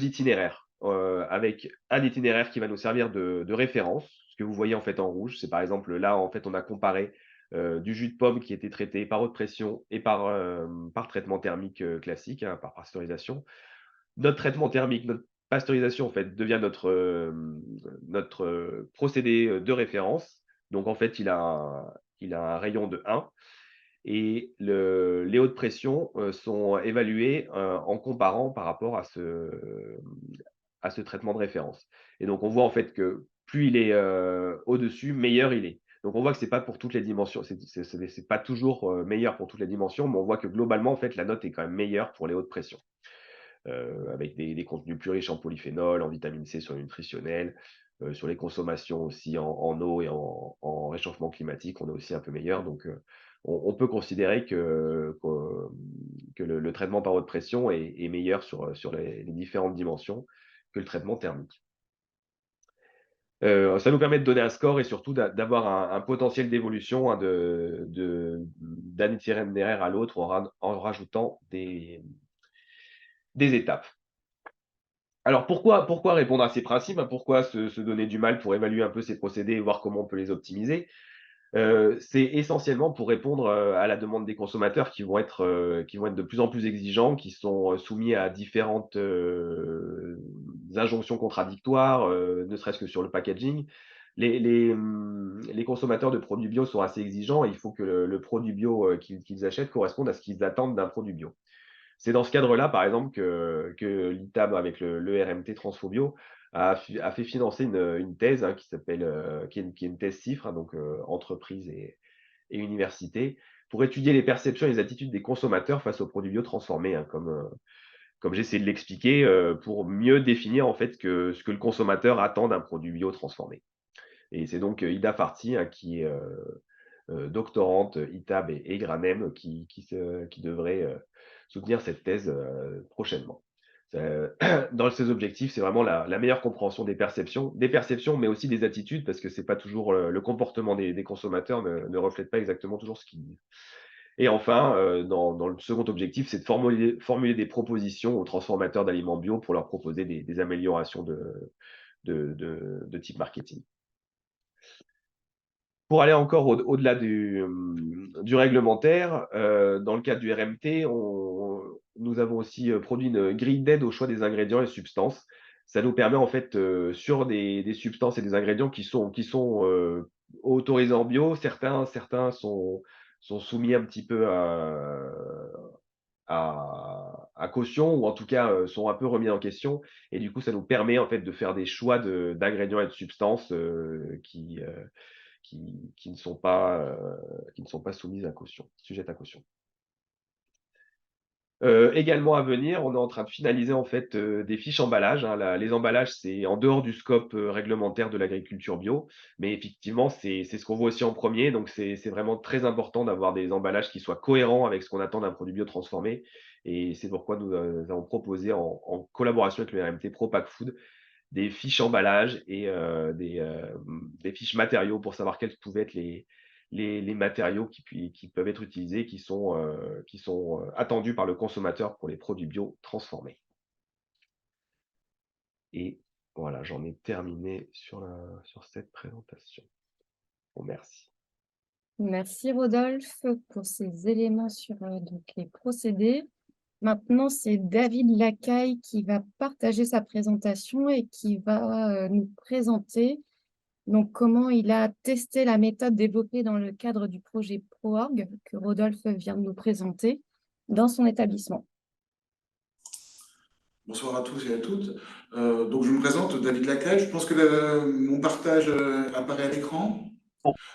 itinéraires. avec un itinéraire qui va nous servir de référence. Ce que vous voyez en fait en rouge, c'est par exemple là, en fait, on a comparé du jus de pomme qui était traité par haute pression et par traitement thermique classique, hein, par pasteurisation. Notre traitement thermique, notre pasteurisation, en fait, devient notre procédé de référence. Donc, en fait, il a un rayon de 1 et les hautes pressions sont évaluées en comparant par rapport à ce traitement de référence. Et donc, on voit en fait que plus il est au-dessus, meilleur il est. Donc, on voit que c'est pas pour toutes les dimensions, c'est pas toujours meilleur pour toutes les dimensions, mais on voit que globalement, en fait, la note est quand même meilleure pour les hautes pressions. Avec des contenus plus riches en polyphénol, en vitamine C sur le nutritionnel, sur les consommations aussi en eau et en réchauffement climatique, on est aussi un peu meilleur. Donc, on peut considérer que le traitement par haute pression est meilleur sur les différentes dimensions que le traitement thermique. Ça nous permet de donner un score et surtout d'avoir un potentiel d'évolution, hein, d'un itinéraire à l'autre en rajoutant des étapes. Alors pourquoi répondre à ces principes, hein? Pourquoi se donner du mal pour évaluer un peu ces procédés et voir comment on peut les optimiser? C'est essentiellement pour répondre à la demande des consommateurs qui vont être de plus en plus exigeants, qui sont soumis à différentes injonctions contradictoires, ne serait-ce que sur le packaging. Les consommateurs de produits bio sont assez exigeants et il faut que le produit bio qu'ils achètent corresponde à ce qu'ils attendent d'un produit bio. C'est dans ce cadre-là, par exemple, que l'ITAB, avec le RMT Transphobio, a fait financer une thèse, hein, qui est une thèse CIFRE, hein, donc entreprise et université, pour étudier les perceptions et les attitudes des consommateurs face aux produits bio transformés, hein, comme j'ai essayé de l'expliquer, pour mieux définir en fait ce que le consommateur attend d'un produit bio transformé. Et c'est donc Ida Farty, hein, qui est doctorante ITAB et Granem, qui devrait soutenir cette thèse prochainement. Dans ses objectifs, c'est vraiment la meilleure compréhension des perceptions, mais aussi des attitudes, parce que c'est pas toujours le comportement des consommateurs ne reflète pas exactement toujours ce qu'ils disent. Et enfin, dans le second objectif, c'est de formuler des propositions aux transformateurs d'aliments bio pour leur proposer des améliorations de type marketing. Pour aller encore au-delà du réglementaire, dans le cadre du RMT, nous avons aussi produit une grille d'aide au choix des ingrédients et substances. Ça nous permet en fait, sur des substances et des ingrédients qui sont autorisés en bio, certains sont soumis un petit peu à caution, ou en tout cas sont un peu remis en question. Et du coup, ça nous permet en fait de faire des choix d'ingrédients et de substances qui ne sont pas soumises à caution, sujettes à caution. Également à venir, on est en train de finaliser en fait des fiches emballages, hein. Les emballages, c'est en dehors du scope réglementaire de l'agriculture bio, mais effectivement, c'est ce qu'on voit aussi en premier. Donc, c'est vraiment très important d'avoir des emballages qui soient cohérents avec ce qu'on attend d'un produit bio transformé. Et c'est pourquoi nous avons proposé en collaboration avec le RMT Pro Pack Food des fiches emballage et des fiches matériaux pour savoir quels pouvaient être les matériaux qui peuvent être utilisés, qui sont attendus par le consommateur pour les produits bio transformés. Et voilà, j'en ai terminé sur cette présentation. Bon, merci. Merci Rodolphe pour ces éléments sur donc, les procédés. Maintenant, c'est David Lacaille qui va partager sa présentation et qui va nous présenter donc, comment il a testé la méthode développée dans le cadre du projet ProOrg que Rodolphe vient de nous présenter dans son établissement. Bonsoir à tous et à toutes. Donc, je me présente, David Lacaille. Je pense que mon partage apparaît à l'écran.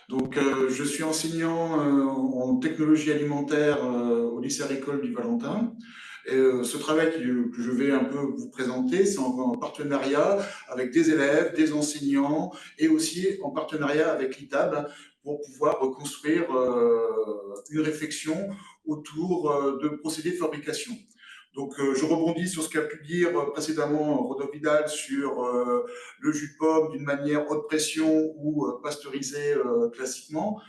Donc, je suis enseignant en technologie alimentaire au lycée agricole du Valentin. Et ce travail que je vais un peu vous présenter, c'est en partenariat avec des élèves, des enseignants et aussi en partenariat avec l'ITAB pour pouvoir construire une réflexion autour de procédés de fabrication. Donc, je rebondis sur ce qu'a pu dire précédemment Rodolphe Vidal sur le jus de pomme d'une manière haute pression ou pasteurisé classiquement.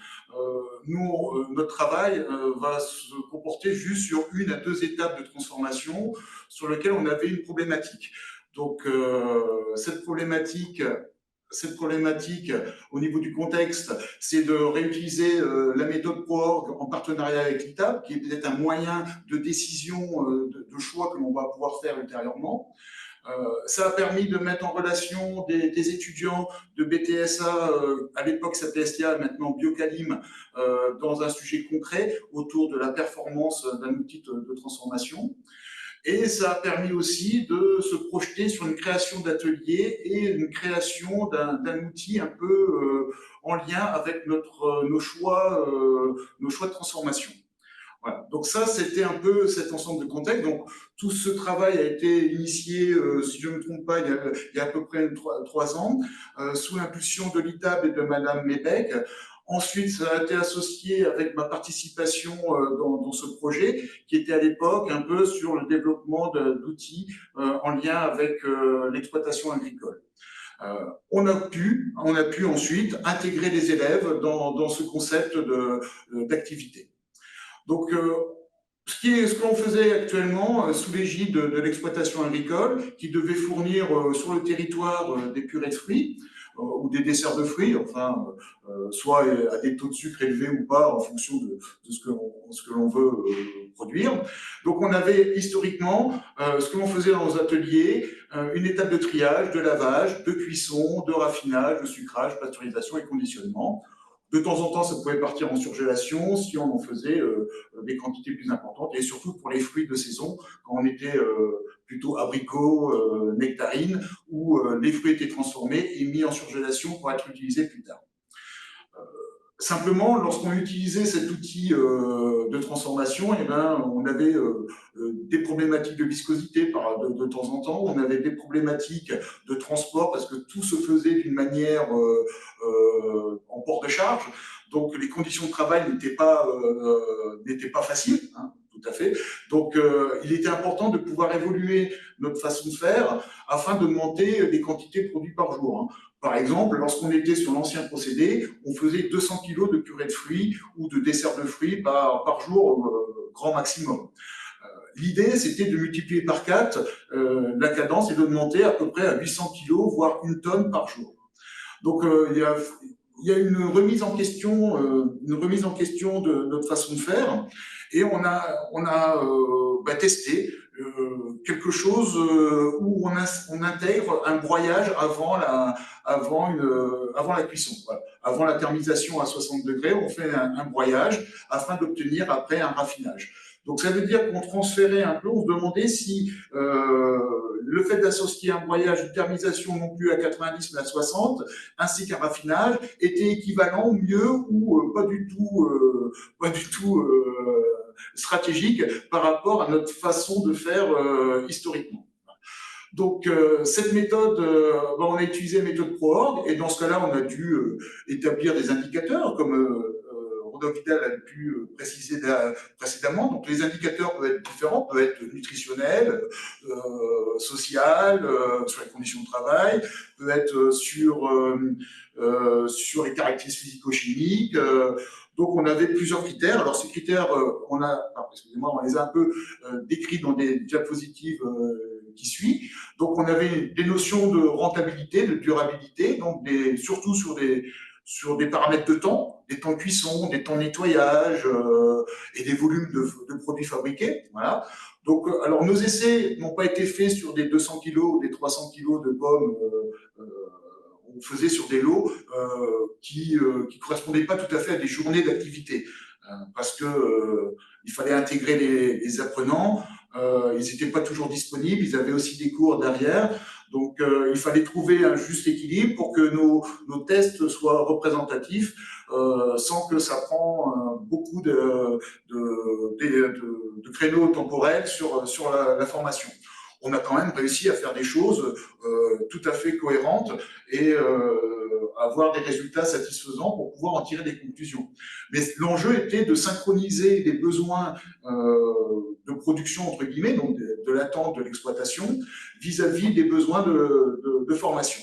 Nous, notre travail va se comporter juste sur 1 à 2 étapes de transformation sur lesquelles on avait une problématique. Donc, cette problématique, au niveau du contexte, c'est de réutiliser la méthode ProOrg en partenariat avec l'ITAB, qui est peut-être un moyen de décision, de choix que l'on va pouvoir faire ultérieurement. Ça a permis de mettre en relation des étudiants de BTSA, à l'époque c'était STA, maintenant Biocalim, dans un sujet concret autour de la performance d'un outil de transformation. Et ça a permis aussi de se projeter sur une création d'ateliers et une création d'un outil un peu en lien avec nos choix de transformation. Voilà. Donc ça, c'était un peu cet ensemble de contextes. Donc tout ce travail a été initié, si je ne me trompe pas, il y a à peu près 3 ans, sous l'impulsion de l'ITAB et de Madame Mébec. Ensuite, ça a été associé avec ma participation dans ce projet, qui était à l'époque un peu sur le développement d'outils en lien avec l'exploitation agricole. On a pu ensuite intégrer les élèves dans ce concept d'activité. Donc, ce que l'on faisait actuellement sous l'égide de l'exploitation agricole, qui devait fournir sur le territoire des purées de fruits ou des desserts de fruits, enfin, soit à des taux de sucre élevés ou pas en fonction de ce que l'on veut produire. Donc, on avait historiquement ce que l'on faisait dans nos ateliers, une étape de triage, de lavage, de cuisson, de raffinage, de sucrage, pasteurisation et conditionnement. De temps en temps, ça pouvait partir en surgélation si on en faisait des quantités plus importantes, et surtout pour les fruits de saison, quand on était plutôt abricots, nectarines, où les fruits étaient transformés et mis en surgélation pour être utilisés plus tard. Simplement, lorsqu'on utilisait cet outil de transformation, eh ben, on avait des problématiques de viscosité de temps en temps, on avait des problématiques de transport parce que tout se faisait d'une manière en port de charge, donc les conditions de travail n'étaient pas faciles, hein, tout à fait. Donc, il était important de pouvoir évoluer notre façon de faire afin de monter les quantités produites par jour, hein. Par exemple, lorsqu'on était sur l'ancien procédé, on faisait 200 kg de purée de fruits ou de dessert de fruits par jour, grand maximum. L'idée, c'était de multiplier par 4 la cadence et de monter à peu près à 800 kg, voire 1 tonne par jour. Donc, il y a une remise en question de notre façon de faire, et on a testé quelque chose où on intègre un broyage avant la cuisson. Voilà. Avant la thermisation à 60 degrés, on fait un broyage afin d'obtenir après un raffinage. Donc ça veut dire qu'on transférait un peu, on se demandait si le fait d'associer un broyage, une thermisation non plus à 90 mais à 60, ainsi qu'un raffinage, était équivalent, mieux ou pas du tout stratégique par rapport à notre façon de faire historiquement. Donc, cette méthode, on a utilisé la méthode ProOrg, et dans ce cas-là, on a dû établir des indicateurs, comme Rodolphe Vidal a pu préciser précédemment. Donc, les indicateurs peuvent être différents, peuvent être nutritionnels, social, sur les conditions de travail, peut être sur les caractéristiques physico-chimiques. Donc, on avait plusieurs critères. Alors, ces critères, on les a un peu décrits dans des diapositives qui suivent. Donc, on avait des notions de rentabilité, de durabilité, donc surtout sur des paramètres de temps, des temps de cuisson, des temps de nettoyage et des volumes de produits fabriqués. Voilà. Donc, alors, nos essais n'ont pas été faits sur des 200 kg ou des 300 kg de pommes. On faisait sur des lots qui correspondaient pas tout à fait à des journées d'activité, parce que il fallait intégrer les apprenants. Ils n'étaient pas toujours disponibles, ils avaient aussi des cours derrière. Donc, il fallait trouver un juste équilibre pour que nos tests soient représentatifs, sans que ça prend beaucoup de créneaux temporels sur la formation. On a quand même réussi à faire des choses tout à fait cohérentes et avoir des résultats satisfaisants pour pouvoir en tirer des conclusions. Mais l'enjeu était de synchroniser les besoins de production, entre guillemets, donc de l'attente de l'exploitation, vis-à-vis des besoins de formation.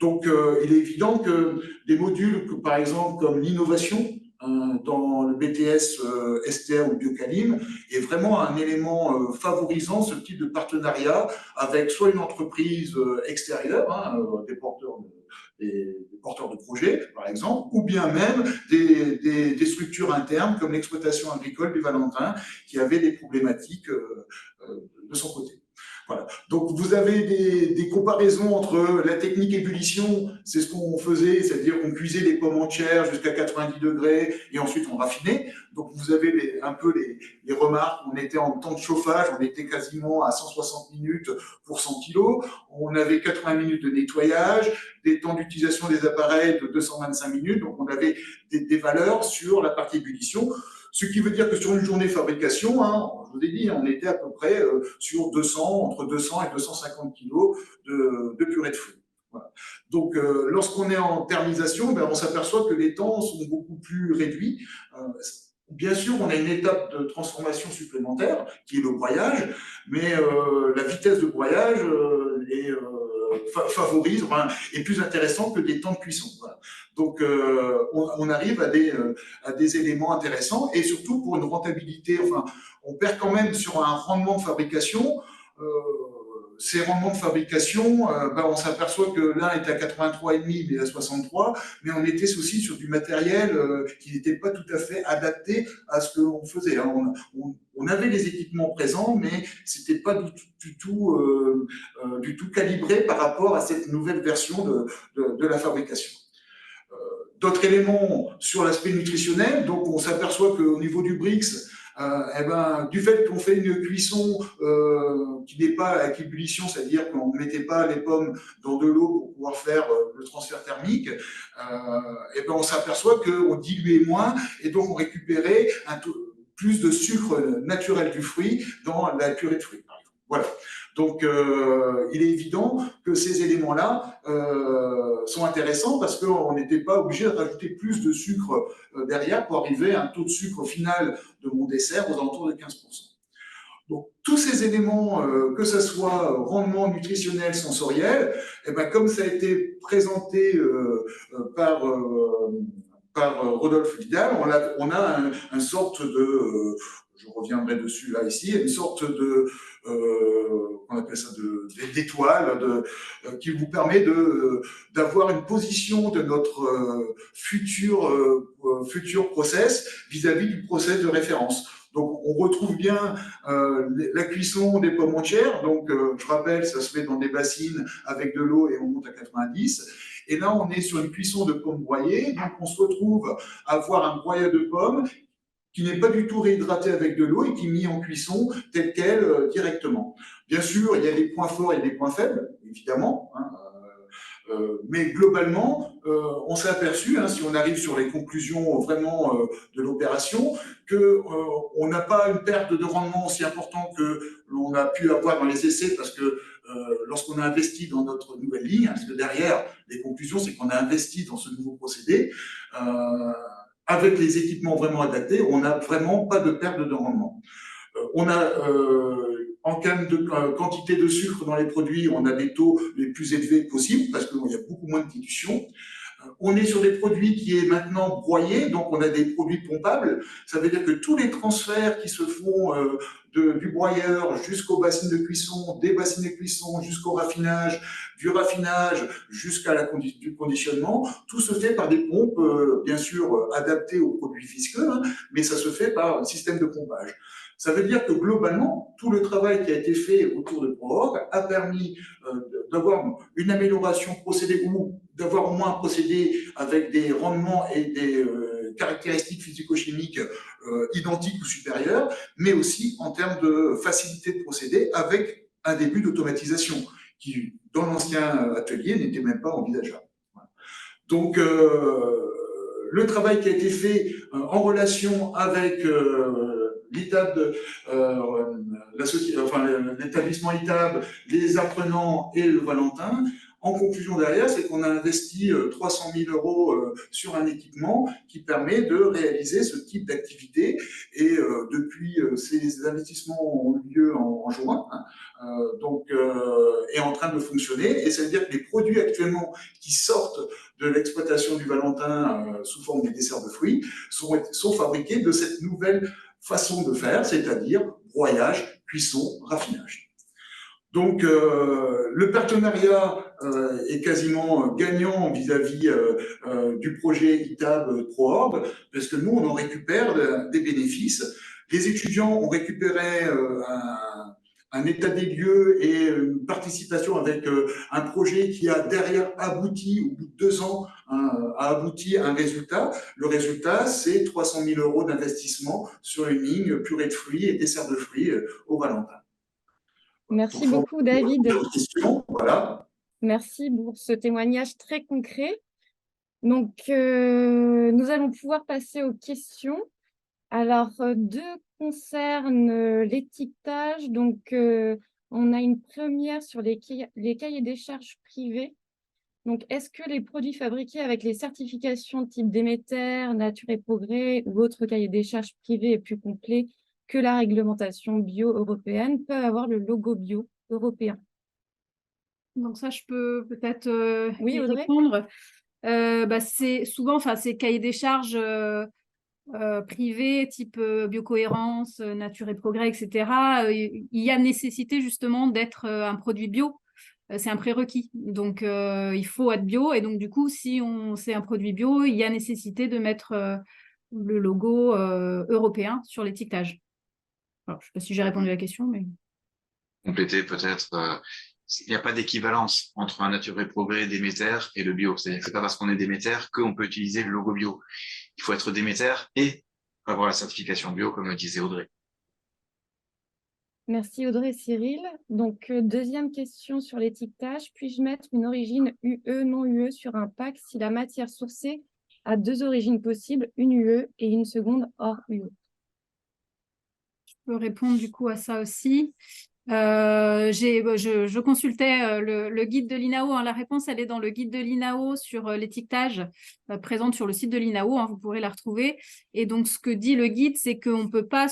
Donc, il est évident que des modules, par exemple, comme l'innovation, dans le BTS STR ou Biocalim est vraiment un élément favorisant ce type de partenariat avec soit une entreprise extérieure, des porteurs de projets, par exemple, ou bien même des structures internes comme l'exploitation agricole du Valentin qui avait des problématiques de son côté. Voilà. Donc, vous avez des comparaisons entre la technique ébullition, c'est ce qu'on faisait, c'est-à-dire qu'on cuisait les pommes entières jusqu'à 90 degrés et ensuite on raffinait. Donc, vous avez un peu les remarques. On était en temps de chauffage, on était quasiment à 160 minutes pour 100 kilos. On avait 80 minutes de nettoyage, des temps d'utilisation des appareils de 225 minutes. Donc, on avait des valeurs sur la partie ébullition. Ce qui veut dire que sur une journée fabrication, je vous ai dit, on était à peu près sur entre 200 et 250 kilos de purée de fruits. Voilà. Donc, lorsqu'on est en thermisation, on s'aperçoit que les temps sont beaucoup plus réduits. Bien sûr, on a une étape de transformation supplémentaire qui est le broyage, mais la vitesse de broyage est plus intéressante que des temps de cuisson. Voilà. Donc, on arrive à des éléments intéressants et surtout pour une rentabilité. Enfin, on perd quand même sur un rendement de fabrication. Ces rendements de fabrication, on s'aperçoit que l'un est à 83,5, mais à 63, mais on était aussi sur du matériel qui n'était pas tout à fait adapté à ce que l'on faisait. On avait les équipements présents, mais c'était pas du tout calibré par rapport à cette nouvelle version de la fabrication. D'autres éléments sur l'aspect nutritionnel, donc on s'aperçoit qu'au niveau du Brix, du fait qu'on fait une cuisson qui n'est pas à ébullition, c'est-à-dire qu'on ne mettait pas les pommes dans de l'eau pour pouvoir faire le transfert thermique, on s'aperçoit qu'on diluait moins et donc on récupérait plus de sucre naturel du fruit dans la purée de fruits, par exemple. Voilà. Donc, il est évident que ces éléments-là sont intéressants parce qu'on n'était pas obligé de rajouter plus de sucre derrière pour arriver à un taux de sucre final de mon dessert aux alentours de 15%. Donc, tous ces éléments, que ce soit rendement nutritionnel, sensoriel, comme ça a été présenté par Rodolphe Vidal, on a une sorte de... je reviendrai dessus là ici, une sorte de on appelle ça d'étoile qui vous permet d'avoir une position de notre futur process vis-à-vis du process de référence. Donc, on retrouve bien la cuisson des pommes entières. Donc, je rappelle, ça se fait dans des bassines avec de l'eau et on monte à 90. Et là, on est sur une cuisson de pommes broyées. Donc, on se retrouve à avoir un broyat de pommes qui n'est pas du tout réhydraté avec de l'eau et qui est mis en cuisson tel quel directement. Bien sûr, il y a des points forts et des points faibles, évidemment. Mais globalement, on s'est aperçu, si on arrive sur les conclusions vraiment de l'opération, qu'on n'a pas une perte de rendement aussi importante que l'on a pu avoir dans les essais, parce que lorsqu'on a investi dans notre nouvelle ligne, parce que derrière, les conclusions, c'est qu'on a investi dans ce nouveau procédé, avec les équipements vraiment adaptés, on n'a vraiment pas de perte de rendement. On a, en termes de quantité de sucre dans les produits, on a des taux les plus élevés possibles parce qu'il y a beaucoup moins de dilution. On est sur des produits qui est maintenant broyés, donc on a des produits pompables. Ça veut dire que tous les transferts qui se font du broyeur jusqu'aux bassines de cuisson, des bassines de cuisson jusqu'au raffinage, du raffinage jusqu'à du conditionnement, tout se fait par des pompes, bien sûr adaptées aux produits visqueux, mais ça se fait par un système de pompage. Ça veut dire que globalement, tout le travail qui a été fait autour de ProOrg a permis d'avoir une amélioration procédé ou d'avoir au moins un procédé avec des rendements et des caractéristiques physico-chimiques identiques ou supérieures, mais aussi en termes de facilité de procédé avec un début d'automatisation qui, dans l'ancien atelier, n'était même pas envisageable. Donc, le travail qui a été fait en relation avec l'établissement ITAB, les apprenants et le Valentin, En conclusion derrière, c'est qu'on a investi 300 000 euros sur un équipement qui permet de réaliser ce type d'activité. Et depuis, ces investissements ont eu lieu en juin, hein, donc est en train de fonctionner. Et ça veut dire que les produits actuellement qui sortent de l'exploitation du Valentin sous forme des desserts de fruits sont fabriqués de cette nouvelle façon de faire, c'est-à-dire broyage, cuisson, raffinage. Donc, le partenariat est quasiment gagnant vis-à-vis du projet ITAB ProOrb, parce que nous, on en récupère des bénéfices. Les étudiants ont récupéré un état des lieux et une participation avec un projet qui a derrière abouti, au bout de 2 ans, a abouti à un résultat. Le résultat, c'est 300 000 euros d'investissement sur une ligne purée de fruits et dessert de fruits au Valentin. Merci beaucoup, David. Voilà. Merci pour ce témoignage très concret. Donc, nous allons pouvoir passer aux questions. Alors, deux concernent l'étiquetage. Donc, on a une première sur les cahiers des charges privés. Donc, est-ce que les produits fabriqués avec les certifications type Déméter, Nature et Progrès ou autres cahiers des charges privés et plus complets que la réglementation bio européenne peuvent avoir le logo bio européen? Donc ça, je peux peut-être Oui, y Audrey? répondre. C'est souvent, ces cahiers des charges privés, type biocohérence, nature et progrès, etc. Il y a nécessité justement d'être un produit bio. C'est un prérequis. Donc, il faut être bio. Et donc, du coup, si c'est un produit bio, il y a nécessité de mettre le logo européen sur l'étiquetage. Alors, je ne sais pas si j'ai répondu à la question, mais... Compléter peut-être, il n'y a pas d'équivalence entre un Nature et Progrès, Déméter et le bio. C'est-à-dire que c'est pas parce qu'on est Déméter qu'on peut utiliser le logo bio. Il faut être Déméter et avoir la certification bio, comme le disait Audrey. Merci Audrey et Cyril. Donc, deuxième question sur l'étiquetage. Puis-je mettre une origine UE, non UE sur un pack si la matière sourcée a 2 origines possibles, une UE et une seconde hors UE? Je peux répondre du coup à ça aussi. Je consultais le guide de l'INAO. Hein. La réponse, elle est dans le guide de l'INAO sur l'étiquetage, présente sur le site de l'INAO. Hein, vous pourrez la retrouver. Et donc, ce que dit le guide, c'est qu'on peut pas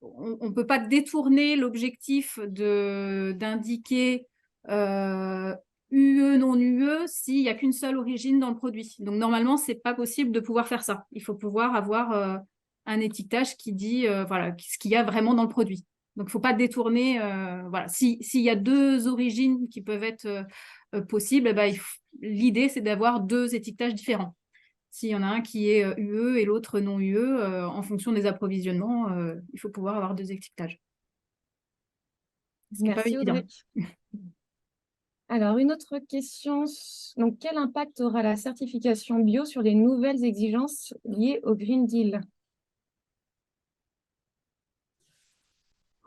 on peut pas détourner l'objectif d'indiquer UE, non UE, s'il n'y a qu'une seule origine dans le produit. Donc, normalement, c'est pas possible de pouvoir faire ça. Il faut pouvoir avoir un étiquetage qui dit voilà, ce qu'il y a vraiment dans le produit. Donc, il ne faut pas détourner. Voilà. S'il y a 2 origines qui peuvent être possibles, l'idée, c'est d'avoir 2 étiquetages différents. S'il y en a un qui est UE et l'autre non UE, en fonction des approvisionnements, il faut pouvoir avoir 2 étiquetages. Merci Audrey. Alors, une autre question. Donc, quel impact aura la certification bio sur les nouvelles exigences liées au Green Deal?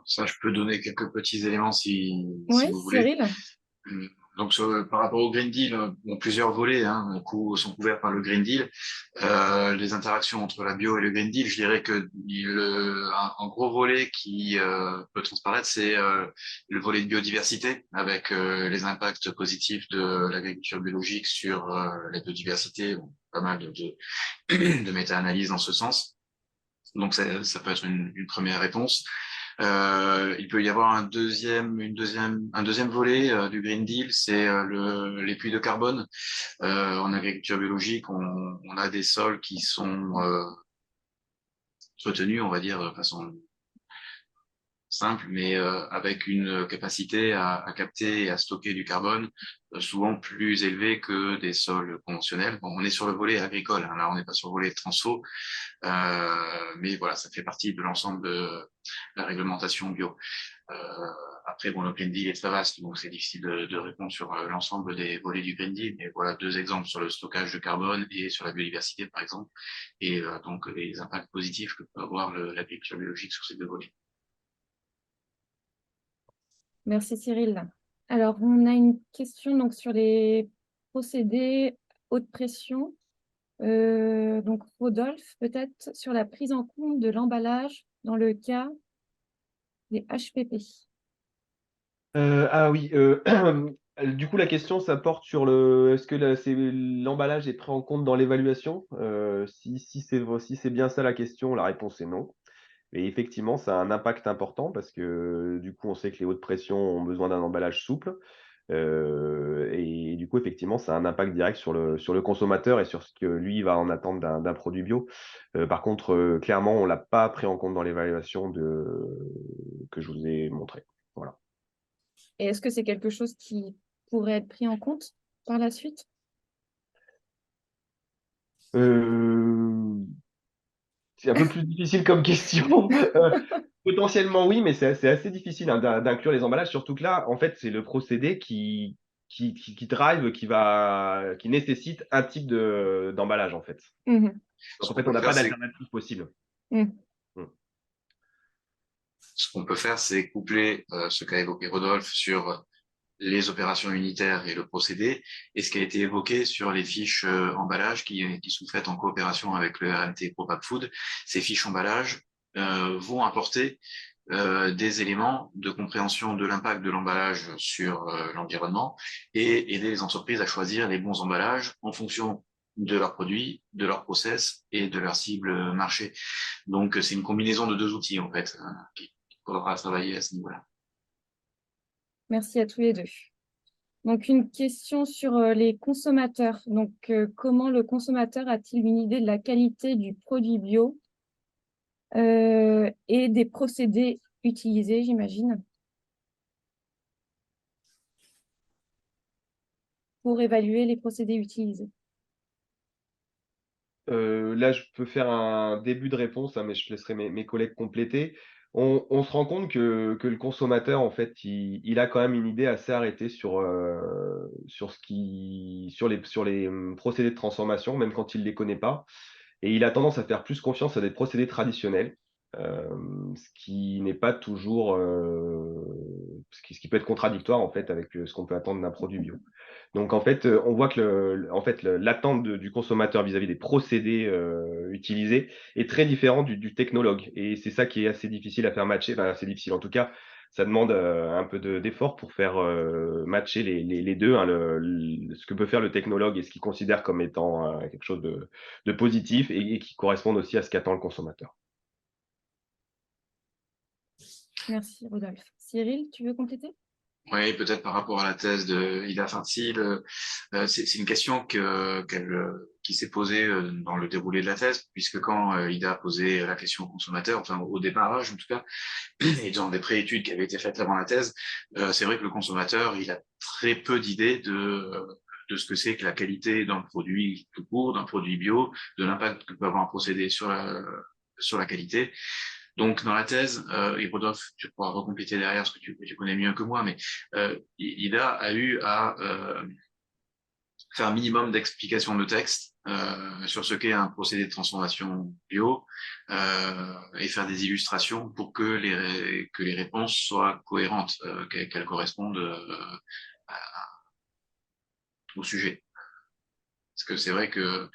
Ça, je peux donner quelques petits éléments si Oui, vous voulez. Cyril. Donc, par rapport au Green Deal, plusieurs volets sont couverts par le Green Deal. Les interactions entre la bio et le Green Deal, je dirais que un gros volet qui peut transparaître, c'est le volet de biodiversité, avec les impacts positifs de l'agriculture biologique sur la biodiversité. Bon, pas mal de méta-analyses dans ce sens. Donc, ça peut être une première réponse. Il peut y avoir un deuxième volet du Green Deal, c'est les puits de carbone. En agriculture biologique, on a des sols qui sont retenus, on va dire, de façon simple, mais avec une capacité à capter et à stocker du carbone souvent plus élevée que des sols conventionnels. Bon, on est sur le volet agricole, hein, là on n'est pas sur le volet transfo, mais voilà, ça fait partie de l'ensemble de la réglementation bio. Après, bon, le Green Deal est très vaste, donc c'est difficile de répondre sur l'ensemble des volets du Green Deal, mais voilà 2 exemples sur le stockage de carbone et sur la biodiversité, par exemple, et donc les impacts positifs que peut avoir l'agriculture biologique sur ces 2 volets. Merci Cyril. Alors, on a une question donc, sur les procédés haute pression. Donc, Rodolphe, peut-être sur la prise en compte de l'emballage dans le cas des HPP. Ah oui, Du coup, la question, ça porte sur est-ce que l'emballage est pris en compte dans l'évaluation? Si c'est bien ça la question, la réponse est non. Et effectivement, ça a un impact important parce que, du coup, on sait que les hautes pressions ont besoin d'un emballage souple. Et du coup, effectivement, ça a un impact direct sur le consommateur et sur ce que lui va en attendre d'un produit bio. Par contre, clairement, on l'a pas pris en compte dans l'évaluation que je vous ai montré. Voilà. Et est-ce que c'est quelque chose qui pourrait être pris en compte par la suite? Heu, c'est un peu plus difficile comme question. Potentiellement oui, mais c'est assez difficile, hein, d'inclure les emballages, surtout que là, en fait, c'est le procédé qui drive, qui nécessite un type d'emballage, en fait. Mhm. Donc Ce en qu'on fait, on peut n'a faire, pas c'est d'alternative possible. Mhm. Mmh. ce qu'on peut faire, c'est coupler ce qu'a évoqué Rodolphe sur les opérations unitaires et le procédé, et ce qui a été évoqué sur les fiches emballage qui sont faites en coopération avec le RMT ProPap Food. Ces fiches emballage vont apporter des éléments de compréhension de l'impact de l'emballage sur l'environnement et aider les entreprises à choisir les bons emballages en fonction de leurs produits, de leur process et de leur cible marché. Donc, c'est une combinaison de deux outils, en fait, qu'il faudra travailler à ce niveau-là. Merci à tous les deux. Donc, une question sur les consommateurs. Donc, comment le consommateur a-t-il une idée de la qualité du produit bio et des procédés utilisés, j'imagine, pour évaluer les procédés utilisés? Là, je peux faire un début de réponse, hein, mais je laisserai mes collègues compléter. On se rend compte que le consommateur, en fait, il a quand même une idée assez arrêtée sur les procédés de transformation, même quand il ne les connaît pas. Et il a tendance à faire plus confiance à des procédés traditionnels, ce qui n'est pas toujours, ce qui peut être contradictoire, en fait, avec ce qu'on peut attendre d'un produit bio. Donc en fait, on voit que l'attente du consommateur vis-à-vis des procédés, utilisés est très différent du technologue, et c'est ça qui est assez difficile à faire matcher. Enfin, assez difficile en tout cas, ça demande, un peu d'effort pour faire, matcher les 2, hein, ce que peut faire le technologue et ce qu'il considère comme étant, quelque chose de positif et qui correspondent aussi à ce qu'attend le consommateur. Merci, Rodolphe. Cyril, tu veux compléter? Oui, peut-être par rapport à la thèse de Ida Fartil, c'est une question qui s'est posée dans le déroulé de la thèse, puisque quand Ida a posé la question au consommateur, enfin au démarrage en tout cas, et dans des préétudes qui avaient été faites avant la thèse, c'est vrai que le consommateur, il a très peu d'idées de ce que c'est que la qualité d'un produit tout court, d'un produit bio, de l'impact que peut avoir un procédé sur la qualité. Donc, dans la thèse, et Rodolphe, tu pourras recompléter derrière ce que tu connais mieux que moi, mais Ida a eu à faire un minimum d'explications de texte sur ce qu'est un procédé de transformation bio et faire des illustrations pour que les réponses soient cohérentes, qu'elles correspondent au sujet. Parce que c'est vrai que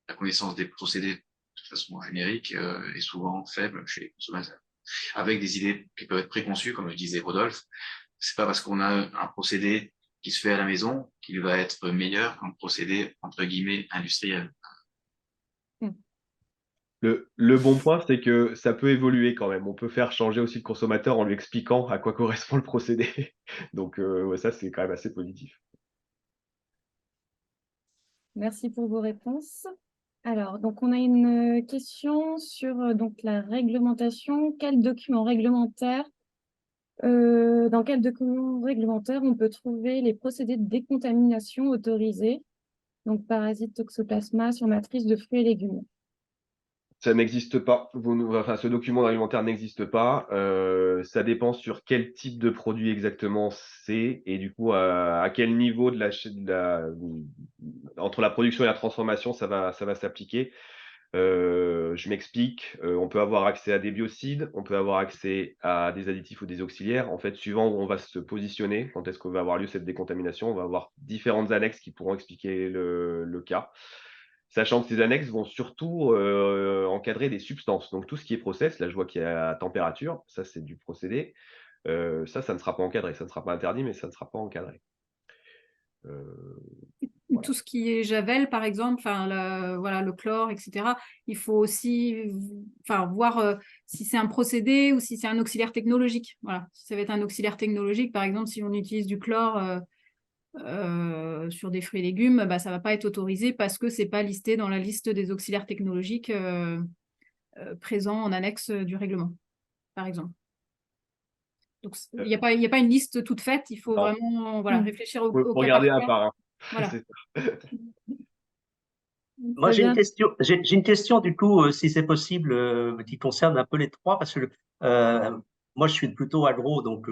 la connaissance des procédés de façon générique est souvent faible chez les consommateurs, avec des idées qui peuvent être préconçues, comme le disait Rodolphe. C'est pas parce qu'on a un procédé qui se fait à la maison qu'il va être meilleur qu'un procédé entre guillemets industriel. Le bon point, c'est que ça peut évoluer quand même. On peut faire changer aussi le consommateur en lui expliquant à quoi correspond le procédé. Donc, ouais, ça, c'est quand même assez positif. Merci pour vos réponses. Alors, donc on a une question sur donc la réglementation. Dans quel document réglementaire on peut trouver les procédés de décontamination autorisés, donc parasites toxoplasma sur matrice de fruits et légumes? Ça n'existe pas. Enfin, ce document alimentaire n'existe pas. Ça dépend sur quel type de produit exactement c'est et du coup, à quel niveau entre la production et la transformation, ça va s'appliquer. Je m'explique, on peut avoir accès à des biocides, on peut avoir accès à des additifs ou des auxiliaires. En fait, suivant où on va se positionner, quand est-ce que va avoir lieu cette décontamination, on va avoir différentes annexes qui pourront expliquer le cas. Sachant que ces annexes vont surtout, encadrer des substances. Donc tout ce qui est process, là je vois qu'il y a température, ça c'est du procédé. Ça ne sera pas encadré. Ça ne sera pas interdit, mais ça ne sera pas encadré. Voilà. Tout ce qui est javel, par exemple, voilà, le chlore, etc. Il faut aussi voir si c'est un procédé ou si c'est un auxiliaire technologique. Voilà. Si ça va être un auxiliaire technologique, par exemple, si on utilise du chlore sur des fruits et légumes, bah, ça ne va pas être autorisé parce que ce n'est pas listé dans la liste des auxiliaires technologiques présents en annexe du règlement, par exemple. Donc, il n'y a pas une liste toute faite, il faut vraiment réfléchir au Faut cas regarder par à cas. part. Hein. Voilà. Moi, j'ai une question du coup, si c'est possible, qui concerne un peu les trois, parce que moi, je suis plutôt agro, donc,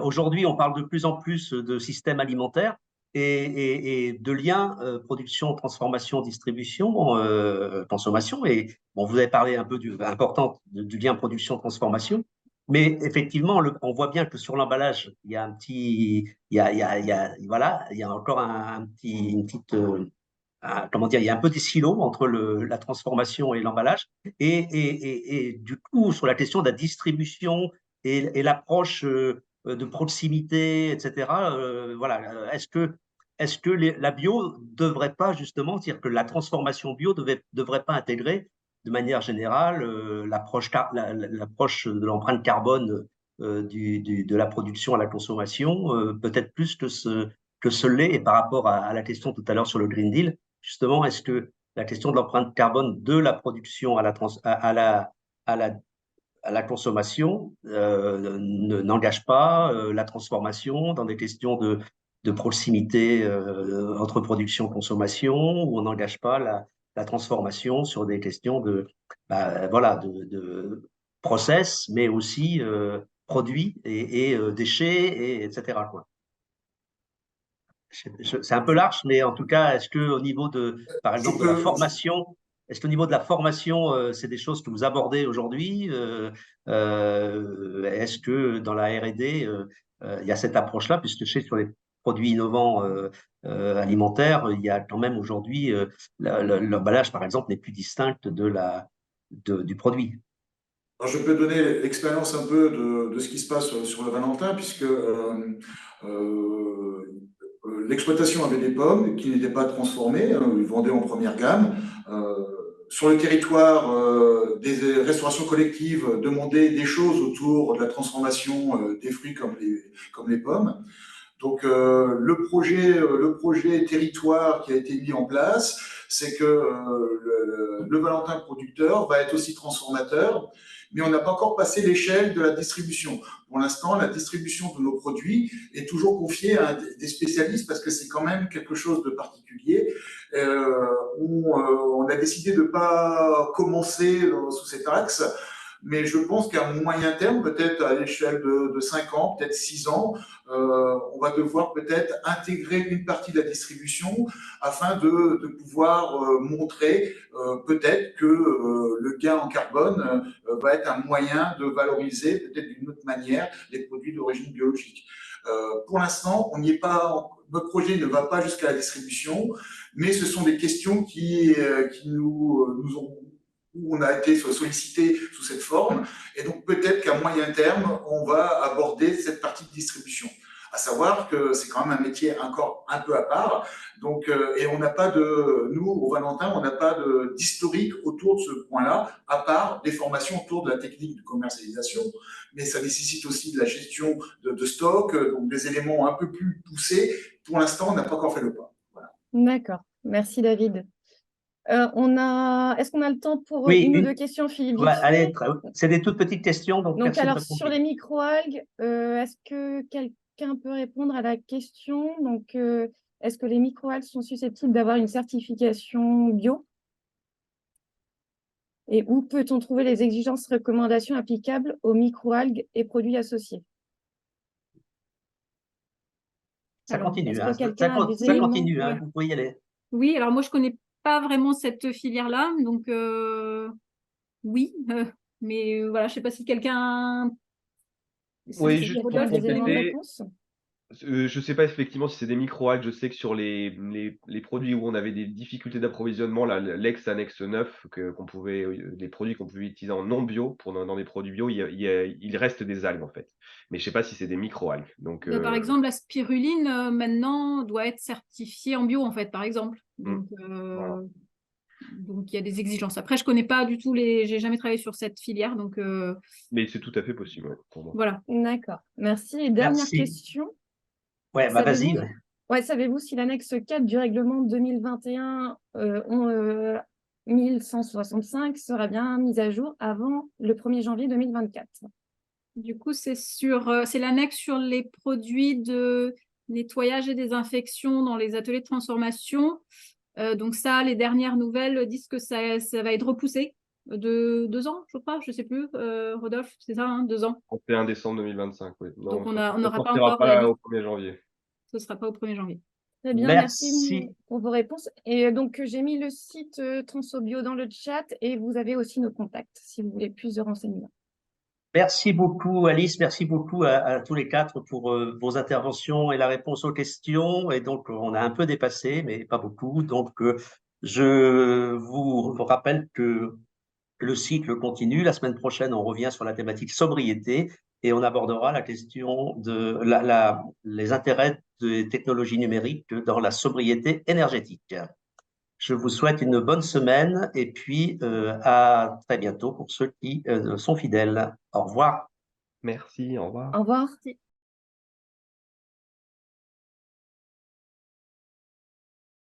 aujourd'hui, on parle de plus en plus de systèmes alimentaires et de liens production, transformation, distribution, consommation. Et bon, vous avez parlé un peu du lien production-transformation. Mais effectivement, on voit bien que sur l'emballage, il y a un petit, voilà, il y a encore une petite, comment dire, il y a un peu des silos entre la transformation et l'emballage. Et du coup, sur la question de la distribution et l'approche de proximité, etc., voilà, est-ce que la bio devrait pas justement, dire que la transformation bio devrait pas intégrer de manière générale l'approche de l'empreinte carbone de la production à la consommation, peut-être plus que ce l'est, et par rapport à la question tout à l'heure sur le Green Deal, justement, est-ce que la question de l'empreinte carbone de la production à la consommation n'engage pas la transformation dans des questions de proximité entre production et consommation, ou on n'engage pas la transformation sur des questions voilà, de process, mais aussi produits et déchets, etc., quoi. C'est un peu large, mais en tout cas, est-ce que au niveau par Je exemple, de la peux, formation, est-ce qu'au niveau de la formation, c'est des choses que vous abordez aujourd'hui? Est-ce que dans la R&D, il y a cette approche-là, puisque je sais que sur les produits innovants alimentaires, il y a quand même aujourd'hui l'emballage, par exemple, n'est plus distinct du produit. alors je peux donner l'expérience un peu de ce qui se passe sur le Valentin, puisque l'exploitation avait des pommes qui n'étaient pas transformées, hein, ils vendaient en première gamme. Sur le territoire, des restaurations collectives demandaient des choses autour de la transformation des fruits comme les pommes. Donc le projet territoire qui a été mis en place, c'est que le Valentin producteur va être aussi transformateur, mais on n'a pas encore passé l'échelle de la distribution. Pour l'instant, la distribution de nos produits est toujours confiée à des spécialistes parce que c'est quand même quelque chose de particulier. On a décidé de ne pas commencer sous cet axe, mais je pense qu'à moyen terme, peut-être à l'échelle de 5 ans, peut-être 6 ans, on va devoir peut-être intégrer une partie de la distribution afin de pouvoir montrer peut-être que le gain en carbone va être un moyen de valoriser peut-être d'une autre manière les produits d'origine biologique. Pour l'instant, on n'y est pas. Notre projet ne va pas jusqu'à la distribution, mais ce sont des questions qui nous ont où on a été sollicité sous cette forme. Et donc, peut-être qu'à moyen terme, on va aborder cette partie de distribution. À savoir que c'est quand même un métier encore un peu à part. Donc, et on n'a pas nous, au Valentin, on n'a pas d'historique autour de ce point-là, à part des formations autour de la technique de commercialisation. Mais ça nécessite aussi de la gestion de stock, donc des éléments un peu plus poussés. Pour l'instant, on n'a pas encore fait le pas. Voilà. D'accord. Merci, David. Est-ce qu'on a le temps pour Oui, une ou deux questions, Philippe ouais, allez, Vite fait c'est des toutes petites questions, donc merci de alors, répondre. sur les microalgues, est-ce que quelqu'un peut répondre à la question? Donc, est-ce que les microalgues sont susceptibles d'avoir une certification bio? Et où peut-on trouver les exigences recommandations applicables aux microalgues et produits associés? Ça Alors, continue, est-ce hein, que quelqu'un a des ça éléments? continue, hein, Ouais. vous pouvez y aller. Oui, alors moi, je ne connais pas vraiment cette filière-là, donc oui, mais voilà, je ne sais pas si quelqu'un... Oui, Si juste pour Rodolphe, Quelqu'un a des éléments de compléter, réponse? Je sais pas effectivement si c'est des micro-algues. Je sais que sur les produits où on avait des difficultés d'approvisionnement, l'ex-annexe 9, qu'on pouvait, les produits qu'on pouvait utiliser en non bio, dans les produits bio, il reste des algues, en fait. Mais je sais pas si c'est des micro-algues. Donc, Par exemple, la spiruline, maintenant, doit être certifiée en bio, en fait, par exemple. voilà. Donc, il y a des exigences. Après, je connais pas du tout j'ai jamais travaillé sur cette filière, donc Mais c'est tout à fait possible, ouais, pour moi. voilà. D'accord, merci. Et dernière Merci. question. Ouais, bah vas-y. Savez-vous savez-vous si l'annexe 4 du règlement 2021 1165 sera bien mise à jour avant le 1er janvier 2024? Du coup, c'est l'annexe sur les produits de nettoyage et désinfection dans les ateliers de transformation. Donc ça, les dernières nouvelles disent que ça va être repoussé de 2 ans, je crois, je sais plus, Rodolphe, c'est ça, hein, 2 ans. 31 décembre 2025, oui. Non, Donc on ça n'aura pas sortira encore la pas liste. au 1er janvier. Ce ne sera pas au 1er janvier. Très bien, merci Merci. pour vos réponses. Et donc, j'ai mis le site Transobio dans le chat et vous avez aussi nos contacts si vous voulez plus de renseignements. Merci beaucoup, Alice. Merci beaucoup à tous les quatre pour vos interventions et la réponse aux questions. Et donc, on a un peu dépassé, mais pas beaucoup. Donc, je vous rappelle que le cycle continue. La semaine prochaine, on revient sur la thématique sobriété et on abordera la question de les intérêts des technologies numériques dans la sobriété énergétique. Je vous souhaite une bonne semaine et puis à très bientôt pour ceux qui sont fidèles. Au revoir. Merci, au revoir. Au revoir.